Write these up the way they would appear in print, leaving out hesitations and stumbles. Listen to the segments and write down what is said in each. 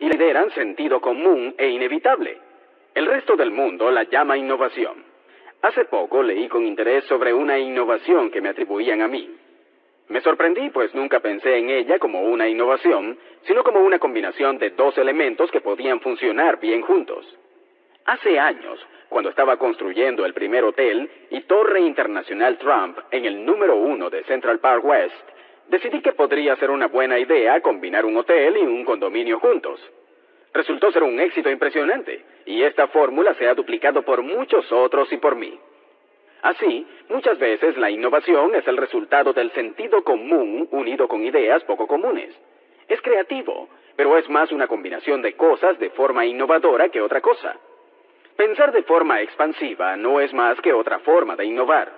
y lideran sentido común e inevitable. El resto del mundo la llama innovación. Hace poco leí con interés sobre una innovación que me atribuían a mí. Me sorprendí, pues nunca pensé en ella como una innovación, sino como una combinación de dos elementos que podían funcionar bien juntos. Hace años, cuando estaba construyendo el primer hotel y Torre Internacional Trump en el número 1 de Central Park West, decidí que podría ser una buena idea combinar un hotel y un condominio juntos. Resultó ser un éxito impresionante, y esta fórmula se ha duplicado por muchos otros y por mí. Así, muchas veces la innovación es el resultado del sentido común unido con ideas poco comunes. Es creativo, pero es más una combinación de cosas de forma innovadora que otra cosa. Pensar de forma expansiva no es más que otra forma de innovar.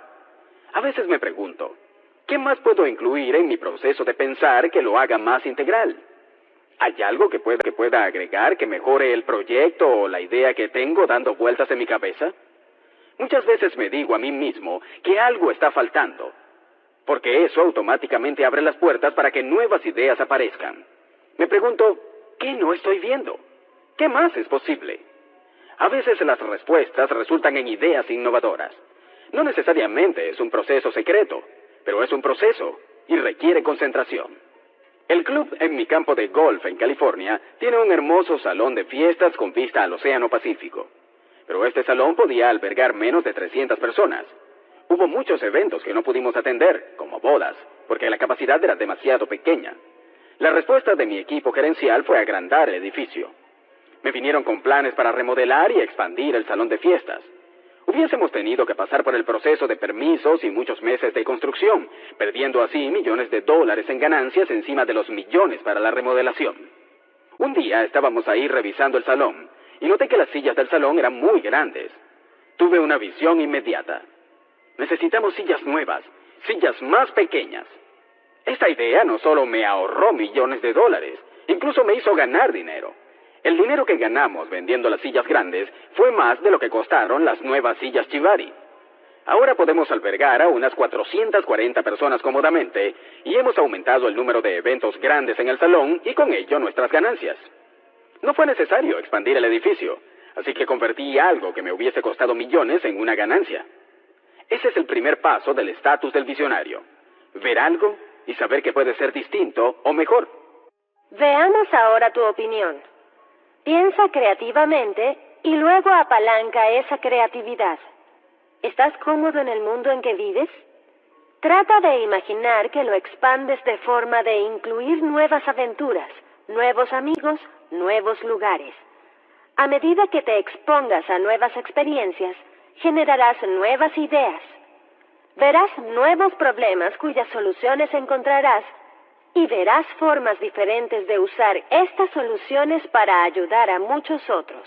A veces me pregunto, ¿qué más puedo incluir en mi proceso de pensar que lo haga más integral? ¿Hay algo que pueda agregar que mejore el proyecto o la idea que tengo dando vueltas en mi cabeza? Muchas veces me digo a mí mismo que algo está faltando, porque eso automáticamente abre las puertas para que nuevas ideas aparezcan. Me pregunto, ¿qué no estoy viendo? ¿Qué más es posible? A veces las respuestas resultan en ideas innovadoras. No necesariamente es un proceso secreto, pero es un proceso y requiere concentración. El club en mi campo de golf en California tiene un hermoso salón de fiestas con vista al Océano Pacífico. Pero este salón podía albergar menos de 300 personas. Hubo muchos eventos que no pudimos atender, como bodas, porque la capacidad era demasiado pequeña. La respuesta de mi equipo gerencial fue agrandar el edificio. Me vinieron con planes para remodelar y expandir el salón de fiestas. Hubiésemos tenido que pasar por el proceso de permisos y muchos meses de construcción, perdiendo así millones de dólares en ganancias encima de los millones para la remodelación. Un día estábamos ahí revisando el salón, y noté que las sillas del salón eran muy grandes. Tuve una visión inmediata. Necesitamos sillas nuevas, sillas más pequeñas. Esta idea no solo me ahorró millones de dólares, incluso me hizo ganar dinero. El dinero que ganamos vendiendo las sillas grandes fue más de lo que costaron las nuevas sillas Chivari. Ahora podemos albergar a unas 440 personas cómodamente y hemos aumentado el número de eventos grandes en el salón y con ello nuestras ganancias. No fue necesario expandir el edificio, así que convertí algo que me hubiese costado millones en una ganancia. Ese es el primer paso del estatus del visionario. Ver algo y saber que puede ser distinto o mejor. Veamos ahora tu opinión. Piensa creativamente y luego apalanca esa creatividad. ¿Estás cómodo en el mundo en que vives? Trata de imaginar que lo expandes de forma de incluir nuevas aventuras, nuevos amigos, nuevos lugares. A medida que te expongas a nuevas experiencias, generarás nuevas ideas. Verás nuevos problemas cuyas soluciones encontrarás y verás formas diferentes de usar estas soluciones para ayudar a muchos otros.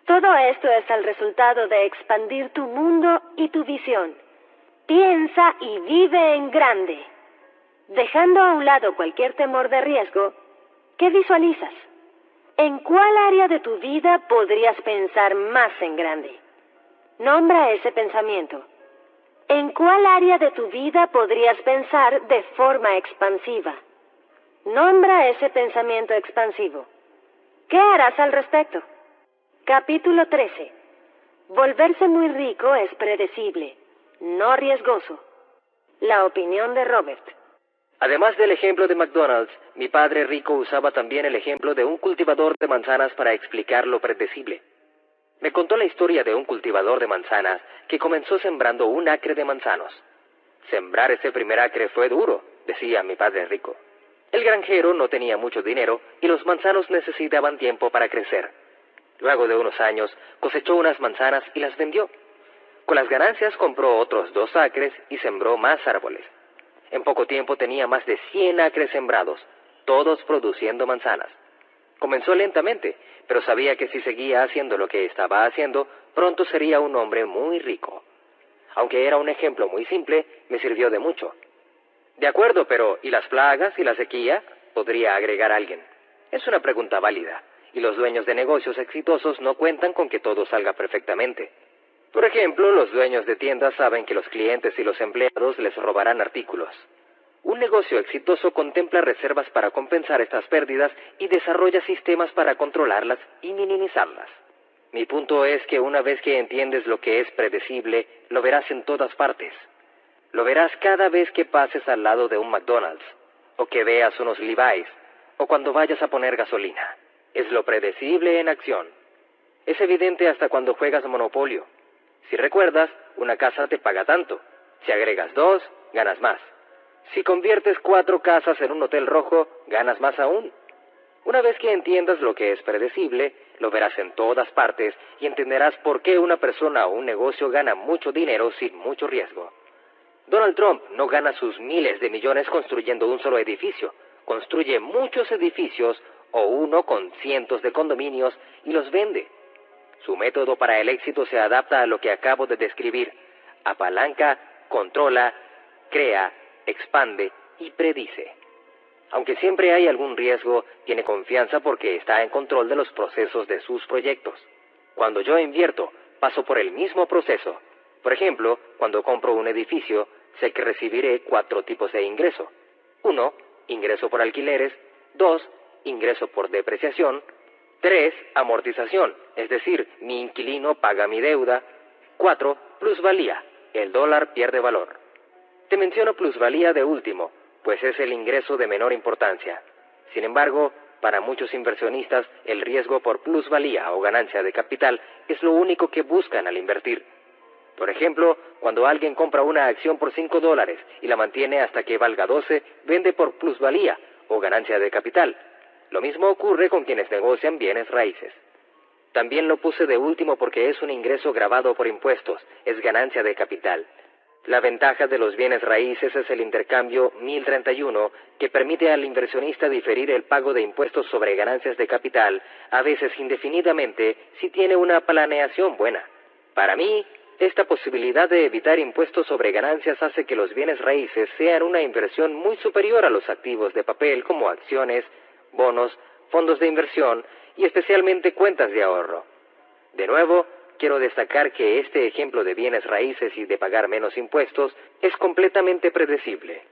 Todo esto es el resultado de expandir tu mundo y tu visión. Piensa y vive en grande. Dejando a un lado cualquier temor de riesgo, ¿qué visualizas? ¿En cuál área de tu vida podrías pensar más en grande? Nombra ese pensamiento. ¿En cuál área de tu vida podrías pensar de forma expansiva? Nombra ese pensamiento expansivo. ¿Qué harás al respecto? Capítulo 13. Volverse muy rico es predecible, no riesgoso. La opinión de Robert. Además del ejemplo de McDonald's, mi padre rico usaba también el ejemplo de un cultivador de manzanas para explicar lo predecible. Me contó la historia de un cultivador de manzanas que comenzó sembrando un acre de manzanos. Sembrar ese primer acre fue duro, decía mi padre rico. El granjero no tenía mucho dinero y los manzanos necesitaban tiempo para crecer. Luego de unos años, cosechó unas manzanas y las vendió. Con las ganancias compró otros 2 acres y sembró más árboles. En poco tiempo tenía más de 100 acres sembrados, todos produciendo manzanas. Comenzó lentamente, pero sabía que si seguía haciendo lo que estaba haciendo, pronto sería un hombre muy rico. Aunque era un ejemplo muy simple, me sirvió de mucho. De acuerdo, pero ¿y las plagas y la sequía? Podría agregar alguien. Es una pregunta válida, y los dueños de negocios exitosos no cuentan con que todo salga perfectamente. Por ejemplo, los dueños de tiendas saben que los clientes y los empleados les robarán artículos. Un negocio exitoso contempla reservas para compensar estas pérdidas y desarrolla sistemas para controlarlas y minimizarlas. Mi punto es que una vez que entiendes lo que es predecible, lo verás en todas partes. Lo verás cada vez que pases al lado de un McDonald's, o que veas unos Levi's, o cuando vayas a poner gasolina. Es lo predecible en acción. Es evidente hasta cuando juegas Monopolio. Si recuerdas, una casa te paga tanto. Si agregas 2, ganas más. Si conviertes 4 casas en un hotel rojo, ganas más aún. Una vez que entiendas lo que es predecible, lo verás en todas partes y entenderás por qué una persona o un negocio gana mucho dinero sin mucho riesgo. Donald Trump no gana sus miles de millones construyendo un solo edificio. Construye muchos edificios o uno con cientos de condominios y los vende. Su método para el éxito se adapta a lo que acabo de describir. Apalanca, controla, crea, expande y predice. Aunque siempre hay algún riesgo, tiene confianza porque está en control de los procesos de sus proyectos. Cuando yo invierto, paso por el mismo proceso. Por ejemplo, cuando compro un edificio, sé que recibiré 4 tipos de ingreso. 1, ingreso por alquileres. 2, ingreso por depreciación. 3, amortización, es decir, mi inquilino paga mi deuda. 4, plusvalía, el dólar pierde valor. Te menciono plusvalía de último, pues es el ingreso de menor importancia. Sin embargo, para muchos inversionistas, el riesgo por plusvalía o ganancia de capital es lo único que buscan al invertir. Por ejemplo, cuando alguien compra una acción por $5 y la mantiene hasta que valga 12, vende por plusvalía o ganancia de capital. Lo mismo ocurre con quienes negocian bienes raíces. También lo puse de último porque es un ingreso gravado por impuestos, es ganancia de capital. La ventaja de los bienes raíces es el intercambio 1031, que permite al inversionista diferir el pago de impuestos sobre ganancias de capital, a veces indefinidamente, si tiene una planeación buena. Para mí, esta posibilidad de evitar impuestos sobre ganancias hace que los bienes raíces sean una inversión muy superior a los activos de papel como acciones, bonos, fondos de inversión y especialmente cuentas de ahorro. De nuevo, quiero destacar que este ejemplo de bienes raíces y de pagar menos impuestos es completamente predecible.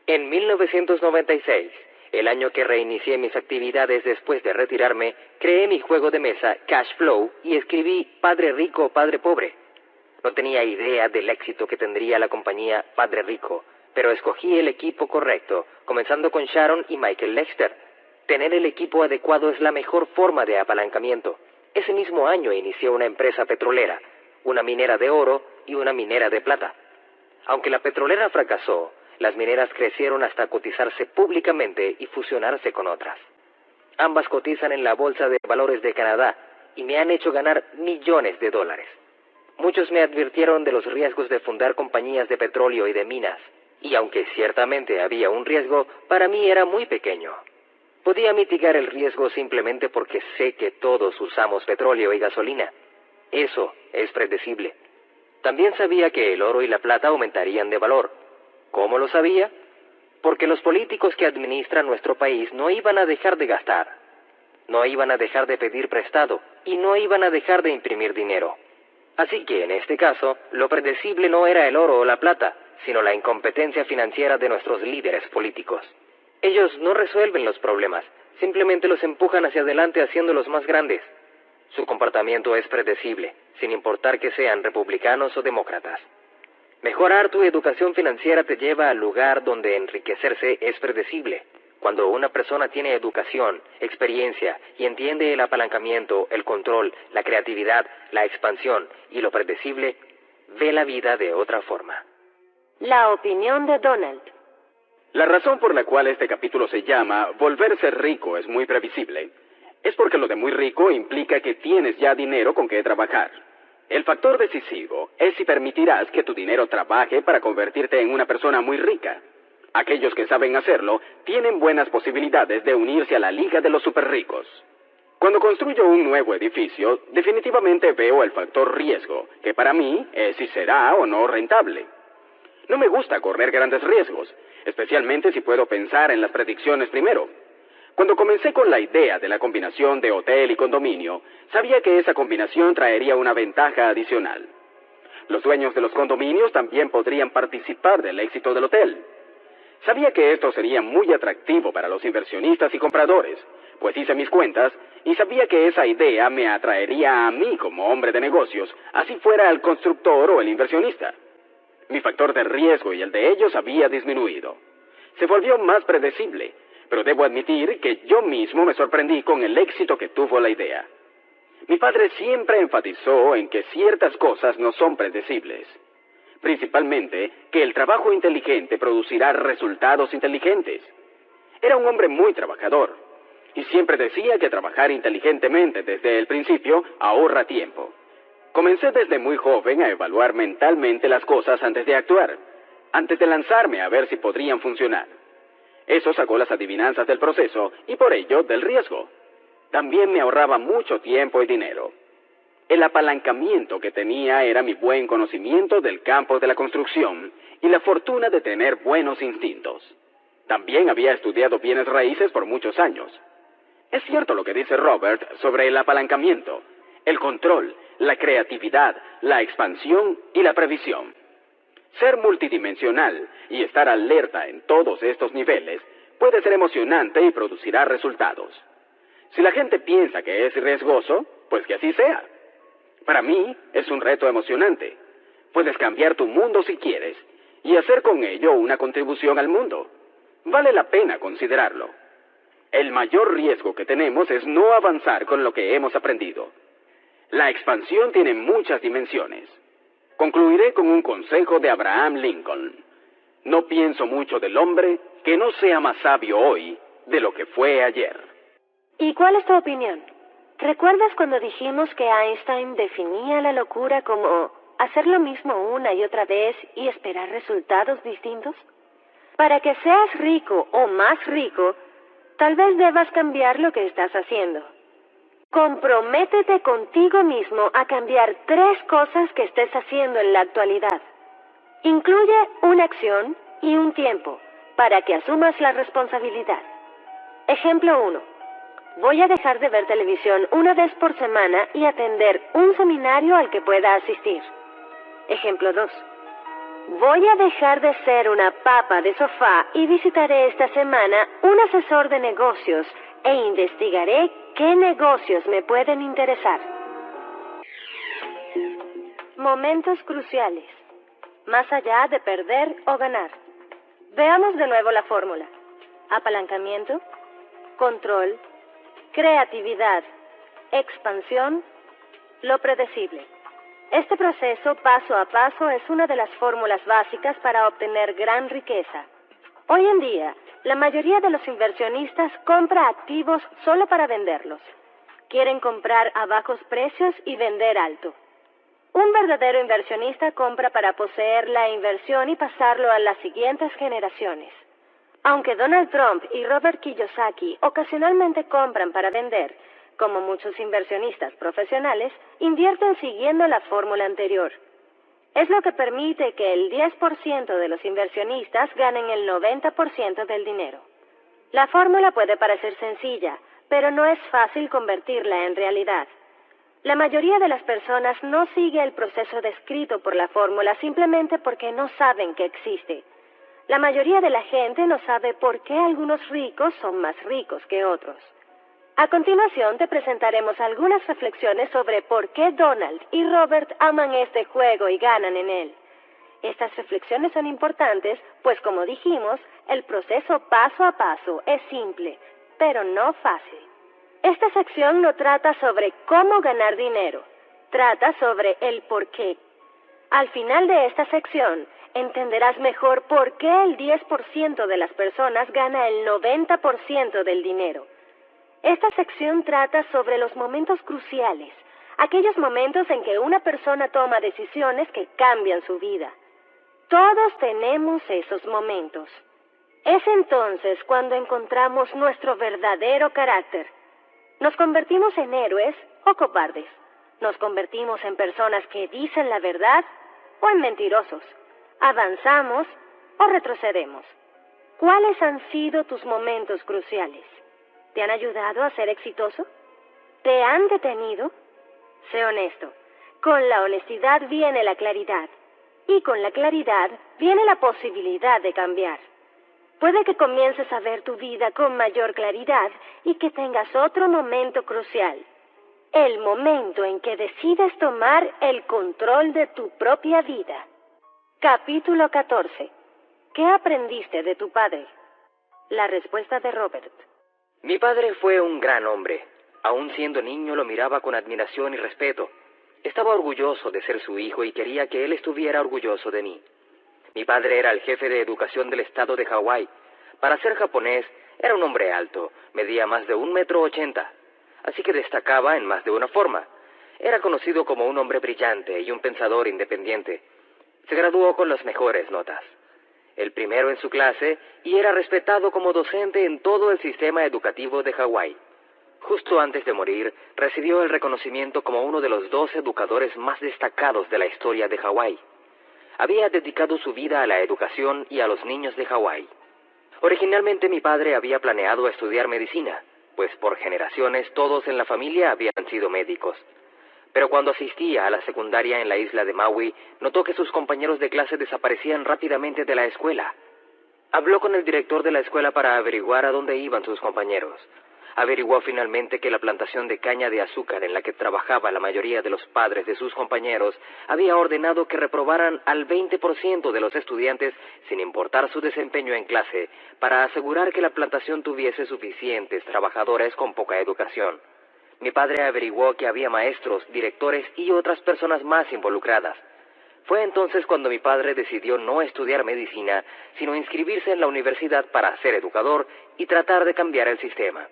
En 1996, el año que reinicié mis actividades después de retirarme, creé mi juego de mesa Cash Flow y escribí Padre Rico, Padre Pobre. No tenía idea del éxito que tendría la compañía Padre Rico, pero escogí el equipo correcto, comenzando con Sharon y Michael Lexter. Tener el equipo adecuado es la mejor forma de apalancamiento. Ese mismo año inicié una empresa petrolera, una minera de oro y una minera de plata. Aunque la petrolera fracasó, las mineras crecieron hasta cotizarse públicamente y fusionarse con otras. Ambas cotizan en la Bolsa de Valores de Canadá y me han hecho ganar millones de dólares. Muchos me advirtieron de los riesgos de fundar compañías de petróleo y de minas, y aunque ciertamente había un riesgo, para mí era muy pequeño. Podía mitigar el riesgo simplemente porque sé que todos usamos petróleo y gasolina. Eso es predecible. También sabía que el oro y la plata aumentarían de valor. ¿Cómo lo sabía? Porque los políticos que administran nuestro país no iban a dejar de gastar, no iban a dejar de pedir prestado y no iban a dejar de imprimir dinero. Así que en este caso, lo predecible no era el oro o la plata, sino la incompetencia financiera de nuestros líderes políticos. Ellos no resuelven los problemas, simplemente los empujan hacia adelante haciéndolos más grandes. Su comportamiento es predecible, sin importar que sean republicanos o demócratas. Mejorar tu educación financiera te lleva al lugar donde enriquecerse es predecible. Cuando una persona tiene educación, experiencia y entiende el apalancamiento, el control, la creatividad, la expansión y lo predecible, ve la vida de otra forma. La opinión de Donald. La razón por la cual este capítulo se llama Volverse rico es muy previsible es porque lo de muy rico implica que tienes ya dinero con que trabajar. El factor decisivo es si permitirás que tu dinero trabaje para convertirte en una persona muy rica. Aquellos que saben hacerlo tienen buenas posibilidades de unirse a la liga de los superricos. Cuando construyo un nuevo edificio, definitivamente veo el factor riesgo, que para mí es si será o no rentable. No me gusta correr grandes riesgos, especialmente si puedo pensar en las predicciones primero. Cuando comencé con la idea de la combinación de hotel y condominio, sabía que esa combinación traería una ventaja adicional. Los dueños de los condominios también podrían participar del éxito del hotel. Sabía que esto sería muy atractivo para los inversionistas y compradores, pues hice mis cuentas y sabía que esa idea me atraería a mí como hombre de negocios, así fuera el constructor o el inversionista. Mi factor de riesgo y el de ellos había disminuido. Se volvió más predecible, pero debo admitir que yo mismo me sorprendí con el éxito que tuvo la idea. Mi padre siempre enfatizó en que ciertas cosas no son predecibles. Principalmente, que el trabajo inteligente producirá resultados inteligentes. Era un hombre muy trabajador, y siempre decía que trabajar inteligentemente desde el principio ahorra tiempo. Comencé desde muy joven a evaluar mentalmente las cosas antes de actuar, antes de lanzarme a ver si podrían funcionar. Eso sacó las adivinanzas del proceso y por ello del riesgo. También me ahorraba mucho tiempo y dinero. El apalancamiento que tenía era mi buen conocimiento del campo de la construcción y la fortuna de tener buenos instintos. También había estudiado bienes raíces por muchos años. Es cierto lo que dice Robert sobre el apalancamiento, el control, la creatividad, la expansión y la previsión. Ser multidimensional y estar alerta en todos estos niveles puede ser emocionante y producirá resultados. Si la gente piensa que es riesgoso, pues que así sea. Para mí es un reto emocionante. Puedes cambiar tu mundo si quieres y hacer con ello una contribución al mundo. Vale la pena considerarlo. El mayor riesgo que tenemos es no avanzar con lo que hemos aprendido. La expansión tiene muchas dimensiones. Concluiré con un consejo de Abraham Lincoln. No pienso mucho del hombre que no sea más sabio hoy de lo que fue ayer. ¿Y cuál es tu opinión? ¿Recuerdas cuando dijimos que Einstein definía la locura como hacer lo mismo una y otra vez y esperar resultados distintos? Para que seas rico o más rico, tal vez debas cambiar lo que estás haciendo. Comprométete contigo mismo a cambiar 3 cosas que estés haciendo en la actualidad. Incluye una acción y un tiempo para que asumas la responsabilidad. Ejemplo 1. Voy a dejar de ver televisión una vez por semana y atender un seminario al que pueda asistir. Ejemplo 2. Voy a dejar de ser una papa de sofá y visitaré esta semana un asesor de negocios e investigaré qué negocios me pueden interesar. Momentos cruciales. Más allá de perder o ganar. Veamos de nuevo la fórmula. Apalancamiento, control, creatividad, expansión, lo predecible. Este proceso paso a paso es una de las fórmulas básicas para obtener gran riqueza. Hoy en día, la mayoría de los inversionistas compra activos solo para venderlos. Quieren comprar a bajos precios y vender alto. Un verdadero inversionista compra para poseer la inversión y pasarlo a las siguientes generaciones. Aunque Donald Trump y Robert Kiyosaki ocasionalmente compran para vender, como muchos inversionistas profesionales, invierten siguiendo la fórmula anterior. Es lo que permite que el 10% de los inversionistas ganen el 90% del dinero. La fórmula puede parecer sencilla, pero no es fácil convertirla en realidad. La mayoría de las personas no sigue el proceso descrito por la fórmula simplemente porque no saben que existe. La mayoría de la gente no sabe por qué algunos ricos son más ricos que otros. A continuación te presentaremos algunas reflexiones sobre por qué Donald y Robert aman este juego y ganan en él. Estas reflexiones son importantes, pues como dijimos, el proceso paso a paso es simple, pero no fácil. Esta sección no trata sobre cómo ganar dinero, trata sobre el por qué. Al final de esta sección, entenderás mejor por qué el 10% de las personas gana el 90% del dinero. Esta sección trata sobre los momentos cruciales, aquellos momentos en que una persona toma decisiones que cambian su vida. Todos tenemos esos momentos. Es entonces cuando encontramos nuestro verdadero carácter. Nos convertimos en héroes o cobardes. Nos convertimos en personas que dicen la verdad o en mentirosos. Avanzamos o retrocedemos. ¿Cuáles han sido tus momentos cruciales? ¿Te han ayudado a ser exitoso? ¿Te han detenido? Sé honesto. Con la honestidad viene la claridad. Y con la claridad viene la posibilidad de cambiar. Puede que comiences a ver tu vida con mayor claridad y que tengas otro momento crucial. El momento en que decides tomar el control de tu propia vida. Capítulo 14. ¿Qué aprendiste de tu padre? La respuesta de Robert. Mi padre fue un gran hombre. Aún siendo niño lo miraba con admiración y respeto. Estaba orgulloso de ser su hijo y quería que él estuviera orgulloso de mí. Mi padre era el jefe de educación del estado de Hawái. Para ser japonés, era un hombre alto, medía más de 1,80 m, así que destacaba en más de una forma. Era conocido como un hombre brillante y un pensador independiente. Se graduó con las mejores notas. El primero en su clase, y era respetado como docente en todo el sistema educativo de Hawái. Justo antes de morir, recibió el reconocimiento como uno de los 2 educadores más destacados de la historia de Hawái. Había dedicado su vida a la educación y a los niños de Hawái. Originalmente mi padre había planeado estudiar medicina, pues por generaciones todos en la familia habían sido médicos. Pero cuando asistía a la secundaria en la isla de Maui, notó que sus compañeros de clase desaparecían rápidamente de la escuela. Habló con el director de la escuela para averiguar a dónde iban sus compañeros. Averiguó finalmente que la plantación de caña de azúcar en la que trabajaba la mayoría de los padres de sus compañeros había ordenado que reprobaran al 20% de los estudiantes sin importar su desempeño en clase, para asegurar que la plantación tuviese suficientes trabajadores con poca educación. Mi padre averiguó que había maestros, directores y otras personas más involucradas. Fue entonces cuando mi padre decidió no estudiar medicina, sino inscribirse en la universidad para ser educador y tratar de cambiar el sistema.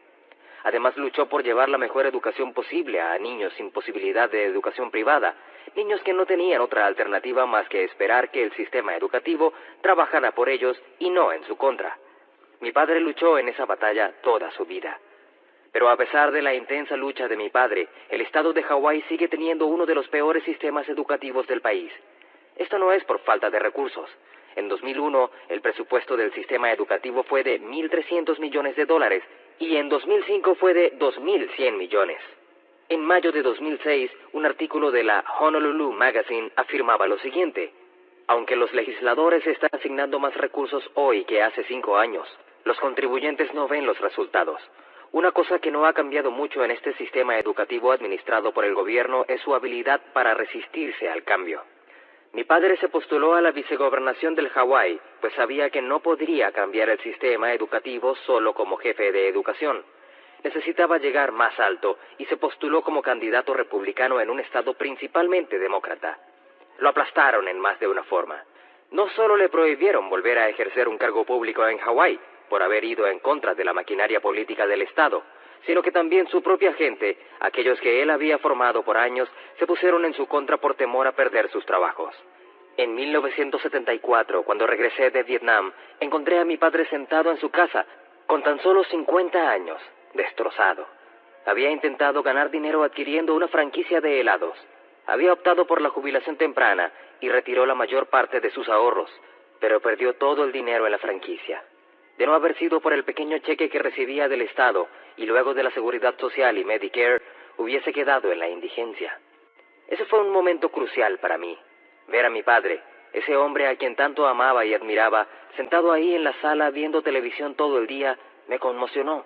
Además luchó por llevar la mejor educación posible a niños sin posibilidad de educación privada, niños que no tenían otra alternativa más que esperar que el sistema educativo trabajara por ellos y no en su contra. Mi padre luchó en esa batalla toda su vida. Pero a pesar de la intensa lucha de mi padre, el estado de Hawái sigue teniendo uno de los peores sistemas educativos del país. Esto no es por falta de recursos. En 2001, el presupuesto del sistema educativo fue de $1.300 millones y en 2005 fue de 2.100 millones. En mayo de 2006, un artículo de la Honolulu Magazine afirmaba lo siguiente: aunque los legisladores están asignando más recursos hoy que hace 5 años, los contribuyentes no ven los resultados. Una cosa que no ha cambiado mucho en este sistema educativo administrado por el gobierno es su habilidad para resistirse al cambio. Mi padre se postuló a la vicegobernación del Hawái, pues sabía que no podría cambiar el sistema educativo solo como jefe de educación. Necesitaba llegar más alto y se postuló como candidato republicano en un estado principalmente demócrata. Lo aplastaron en más de una forma. No solo le prohibieron volver a ejercer un cargo público en Hawái, por haber ido en contra de la maquinaria política del estado, sino que también su propia gente, aquellos que él había formado por años, se pusieron en su contra por temor a perder sus trabajos. En 1974, cuando regresé de Vietnam, encontré a mi padre sentado en su casa, con tan solo 50 años, destrozado. Había intentado ganar dinero adquiriendo una franquicia de helados. Había optado por la jubilación temprana y retiró la mayor parte de sus ahorros, pero perdió todo el dinero en la franquicia. De no haber sido por el pequeño cheque que recibía del Estado y luego de la Seguridad Social y Medicare, hubiese quedado en la indigencia. Ese fue un momento crucial para mí. Ver a mi padre, ese hombre a quien tanto amaba y admiraba, sentado ahí en la sala viendo televisión todo el día, me conmocionó.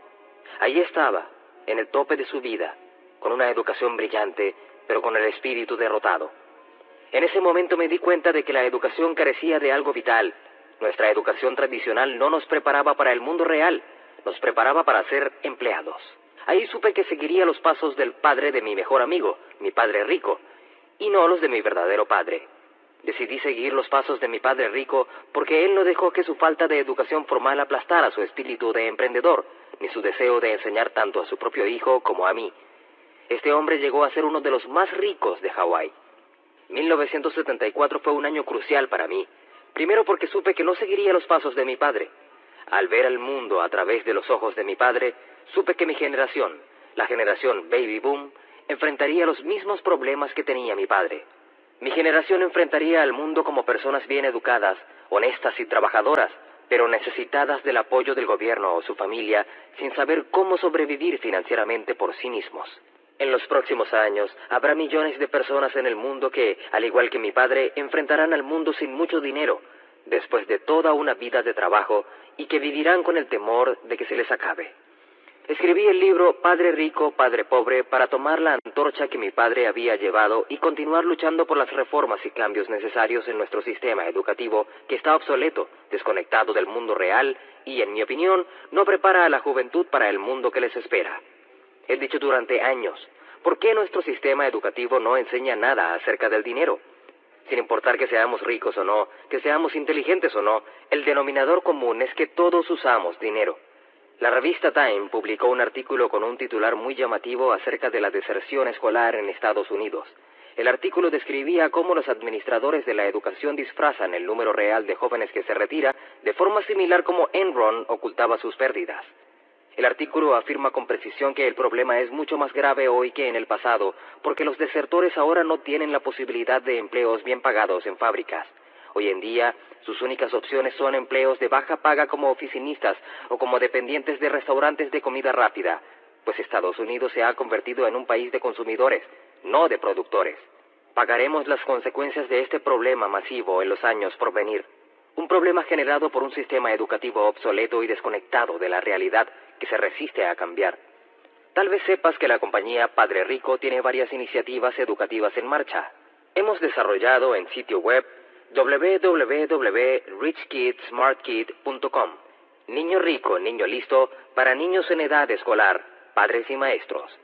Allí estaba, en el tope de su vida, con una educación brillante, pero con el espíritu derrotado. En ese momento me di cuenta de que la educación carecía de algo vital. Nuestra educación tradicional no nos preparaba para el mundo real, nos preparaba para ser empleados. Ahí supe que seguiría los pasos del padre de mi mejor amigo, mi padre rico, y no los de mi verdadero padre. Decidí seguir los pasos de mi padre rico porque él no dejó que su falta de educación formal aplastara su espíritu de emprendedor, ni su deseo de enseñar tanto a su propio hijo como a mí. Este hombre llegó a ser uno de los más ricos de Hawái. 1974 fue un año crucial para mí. Primero porque supe que no seguiría los pasos de mi padre. Al ver al mundo a través de los ojos de mi padre, supe que mi generación, la generación Baby Boom, enfrentaría los mismos problemas que tenía mi padre. Mi generación enfrentaría al mundo como personas bien educadas, honestas y trabajadoras, pero necesitadas del apoyo del gobierno o su familia, sin saber cómo sobrevivir financieramente por sí mismos. En los próximos años, habrá millones de personas en el mundo que, al igual que mi padre, enfrentarán al mundo sin mucho dinero, después de toda una vida de trabajo y que vivirán con el temor de que se les acabe. Escribí el libro Padre Rico, Padre Pobre para tomar la antorcha que mi padre había llevado y continuar luchando por las reformas y cambios necesarios en nuestro sistema educativo que está obsoleto, desconectado del mundo real y, en mi opinión, no prepara a la juventud para el mundo que les espera. He dicho durante años, ¿por qué nuestro sistema educativo no enseña nada acerca del dinero? Sin importar que seamos ricos o no, que seamos inteligentes o no, el denominador común es que todos usamos dinero. La revista Time publicó un artículo con un titular muy llamativo acerca de la deserción escolar en Estados Unidos. El artículo describía cómo los administradores de la educación disfrazan el número real de jóvenes que se retira de forma similar como Enron ocultaba sus pérdidas. El artículo afirma con precisión que el problema es mucho más grave hoy que en el pasado, porque los desertores ahora no tienen la posibilidad de empleos bien pagados en fábricas. Hoy en día, sus únicas opciones son empleos de baja paga como oficinistas o como dependientes de restaurantes de comida rápida, pues Estados Unidos se ha convertido en un país de consumidores, no de productores. Pagaremos las consecuencias de este problema masivo en los años por venir. Un problema generado por un sistema educativo obsoleto y desconectado de la realidad que se resiste a cambiar. Tal vez sepas que la compañía Padre Rico tiene varias iniciativas educativas en marcha. Hemos desarrollado en sitio web www.richkidsmartkid.com, Niño rico, niño listo, para niños en edad escolar, padres y maestros.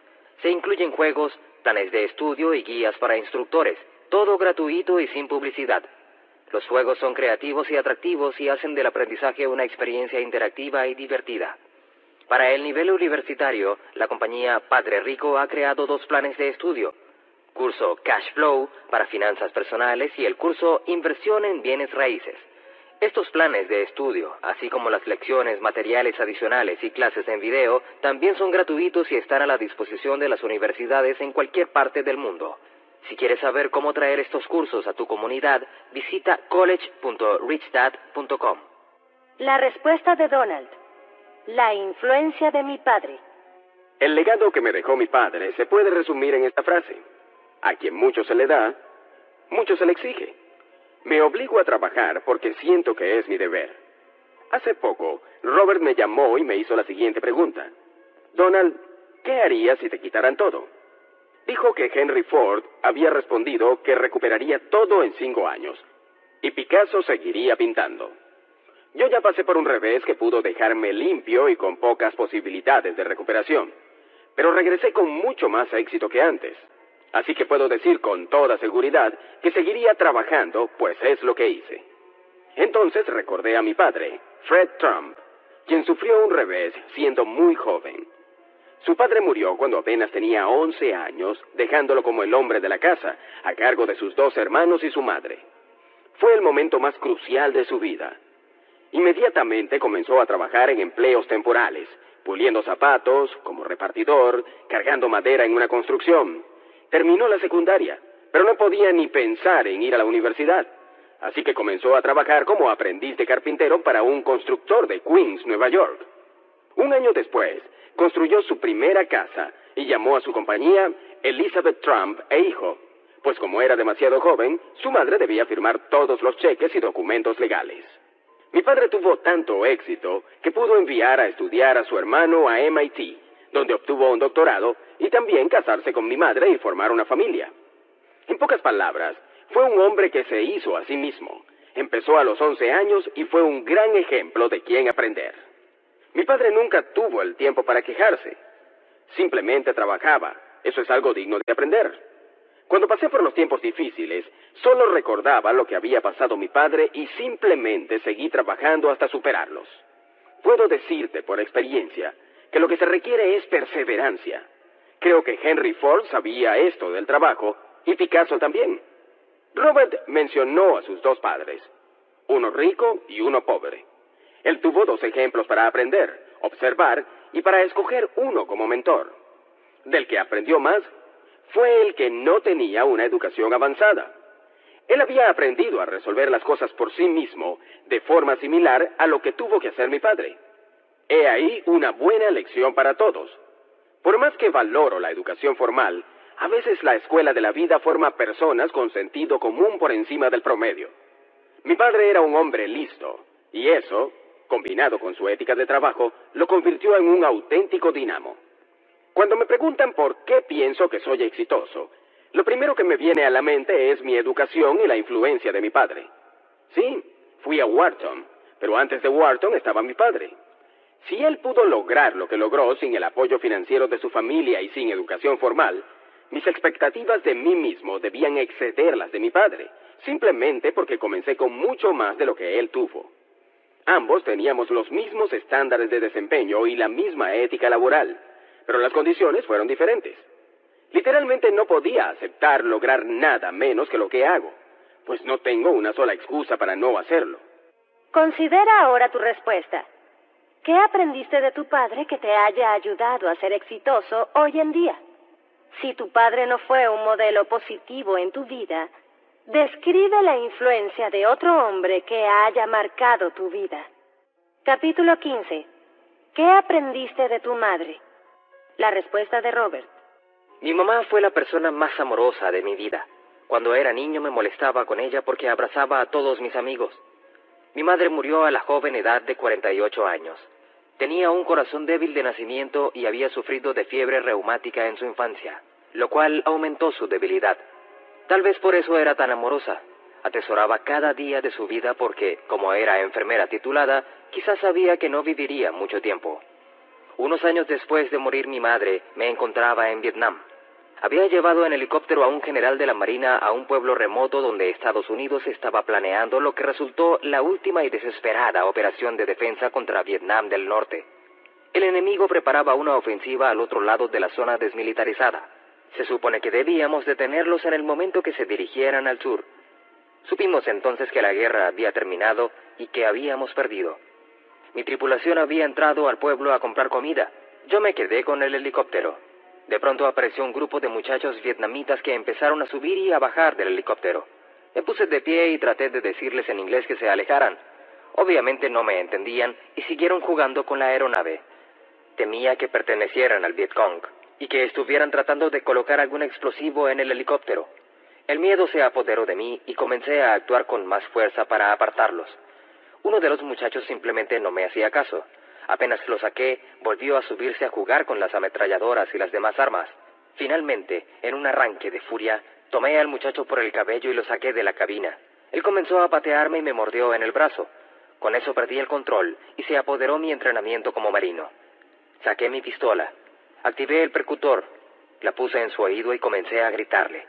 Se incluyen juegos, planes de estudio y guías para instructores, todo gratuito y sin publicidad. Los juegos son creativos y atractivos y hacen del aprendizaje una experiencia interactiva y divertida. Para el nivel universitario, la compañía Padre Rico ha creado 2 planes de estudio: curso Cash Flow para finanzas personales y el curso Inversión en bienes raíces. Estos planes de estudio, así como las lecciones, materiales adicionales y clases en video, también son gratuitos y están a la disposición de las universidades en cualquier parte del mundo. Si quieres saber cómo traer estos cursos a tu comunidad, visita college.richdad.com. La respuesta de Donald. La influencia de mi padre. El legado que me dejó mi padre se puede resumir en esta frase: a quien mucho se le da, mucho se le exige. Me obligo a trabajar porque siento que es mi deber. Hace poco, Robert me llamó y me hizo la siguiente pregunta: Donald, ¿qué harías si te quitaran todo? Dijo que Henry Ford había respondido que recuperaría todo en 5 años, y Picasso seguiría pintando. Yo ya pasé por un revés que pudo dejarme limpio y con pocas posibilidades de recuperación, pero regresé con mucho más éxito que antes. Así que puedo decir con toda seguridad que seguiría trabajando, pues es lo que hice. Entonces recordé a mi padre, Fred Trump, quien sufrió un revés siendo muy joven. Su padre murió cuando apenas tenía 11 años, dejándolo como el hombre de la casa, a cargo de sus 2 hermanos y su madre. Fue el momento más crucial de su vida. Inmediatamente comenzó a trabajar en empleos temporales, puliendo zapatos, como repartidor, cargando madera en una construcción. Terminó la secundaria, pero no podía ni pensar en ir a la universidad. Así que comenzó a trabajar como aprendiz de carpintero para un constructor de Queens, Nueva York. Un año después, construyó su primera casa y llamó a su compañía Elizabeth Trump e Hijo, pues como era demasiado joven, su madre debía firmar todos los cheques y documentos legales. Mi padre tuvo tanto éxito que pudo enviar a estudiar a su hermano a MIT, donde obtuvo un doctorado, y también casarse con mi madre y formar una familia. En pocas palabras, fue un hombre que se hizo a sí mismo. Empezó a los 11 años y fue un gran ejemplo de quién aprender. Mi padre nunca tuvo el tiempo para quejarse. Simplemente trabajaba. Eso es algo digno de aprender. Cuando pasé por los tiempos difíciles, solo recordaba lo que había pasado mi padre y simplemente seguí trabajando hasta superarlos. Puedo decirte por experiencia que lo que se requiere es perseverancia. Creo que Henry Ford sabía esto del trabajo y Picasso también. Robert mencionó a sus 2 padres, uno rico y uno pobre. Él tuvo 2 ejemplos para aprender, observar y para escoger uno como mentor. Del que aprendió más fue el que no tenía una educación avanzada. Él había aprendido a resolver las cosas por sí mismo de forma similar a lo que tuvo que hacer mi padre. He ahí una buena lección para todos. Por más que valoro la educación formal, a veces la escuela de la vida forma personas con sentido común por encima del promedio. Mi padre era un hombre listo, y eso combinado con su ética de trabajo, lo convirtió en un auténtico dinamo. Cuando me preguntan por qué pienso que soy exitoso, lo primero que me viene a la mente es mi educación y la influencia de mi padre. Sí, fui a Wharton, pero antes de Wharton estaba mi padre. Si él pudo lograr lo que logró sin el apoyo financiero de su familia y sin educación formal, mis expectativas de mí mismo debían exceder las de mi padre, simplemente porque comencé con mucho más de lo que él tuvo. Ambos teníamos los mismos estándares de desempeño y la misma ética laboral, pero las condiciones fueron diferentes. Literalmente no podía aceptar lograr nada menos que lo que hago, pues no tengo una sola excusa para no hacerlo. Considera ahora tu respuesta. ¿Qué aprendiste de tu padre que te haya ayudado a ser exitoso hoy en día? Si tu padre no fue un modelo positivo en tu vida, describe la influencia de otro hombre que haya marcado tu vida. Capítulo 15. ¿Qué aprendiste de tu madre? La respuesta de Robert. Mi mamá fue la persona más amorosa de mi vida. Cuando era niño me molestaba con ella porque abrazaba a todos mis amigos. Mi madre murió a la joven edad de 48 años. Tenía un corazón débil de nacimiento y había sufrido de fiebre reumática en su infancia, lo cual aumentó su debilidad. Tal vez por eso era tan amorosa. Atesoraba cada día de su vida porque, como era enfermera titulada, quizás sabía que no viviría mucho tiempo. Unos años después de morir mi madre, me encontraba en Vietnam. Había llevado en helicóptero a un general de la Marina a un pueblo remoto donde Estados Unidos estaba planeando lo que resultó la última y desesperada operación de defensa contra Vietnam del Norte. El enemigo preparaba una ofensiva al otro lado de la zona desmilitarizada. Se supone que debíamos detenerlos en el momento que se dirigieran al sur. Supimos entonces que la guerra había terminado y que habíamos perdido. Mi tripulación había entrado al pueblo a comprar comida. Yo me quedé con el helicóptero. De pronto apareció un grupo de muchachos vietnamitas que empezaron a subir y a bajar del helicóptero. Me puse de pie y traté de decirles en inglés que se alejaran. Obviamente no me entendían y siguieron jugando con la aeronave. Temía que pertenecieran al Vietcong y que estuvieran tratando de colocar algún explosivo en el helicóptero. El miedo se apoderó de mí y comencé a actuar con más fuerza para apartarlos. Uno de los muchachos simplemente no me hacía caso. Apenas lo saqué, volvió a subirse a jugar con las ametralladoras y las demás armas. Finalmente, en un arranque de furia, tomé al muchacho por el cabello y lo saqué de la cabina. Él comenzó a patearme y me mordió en el brazo. Con eso perdí el control y se apoderó mi entrenamiento como marino. Saqué mi pistola, activé el percutor, la puse en su oído y comencé a gritarle.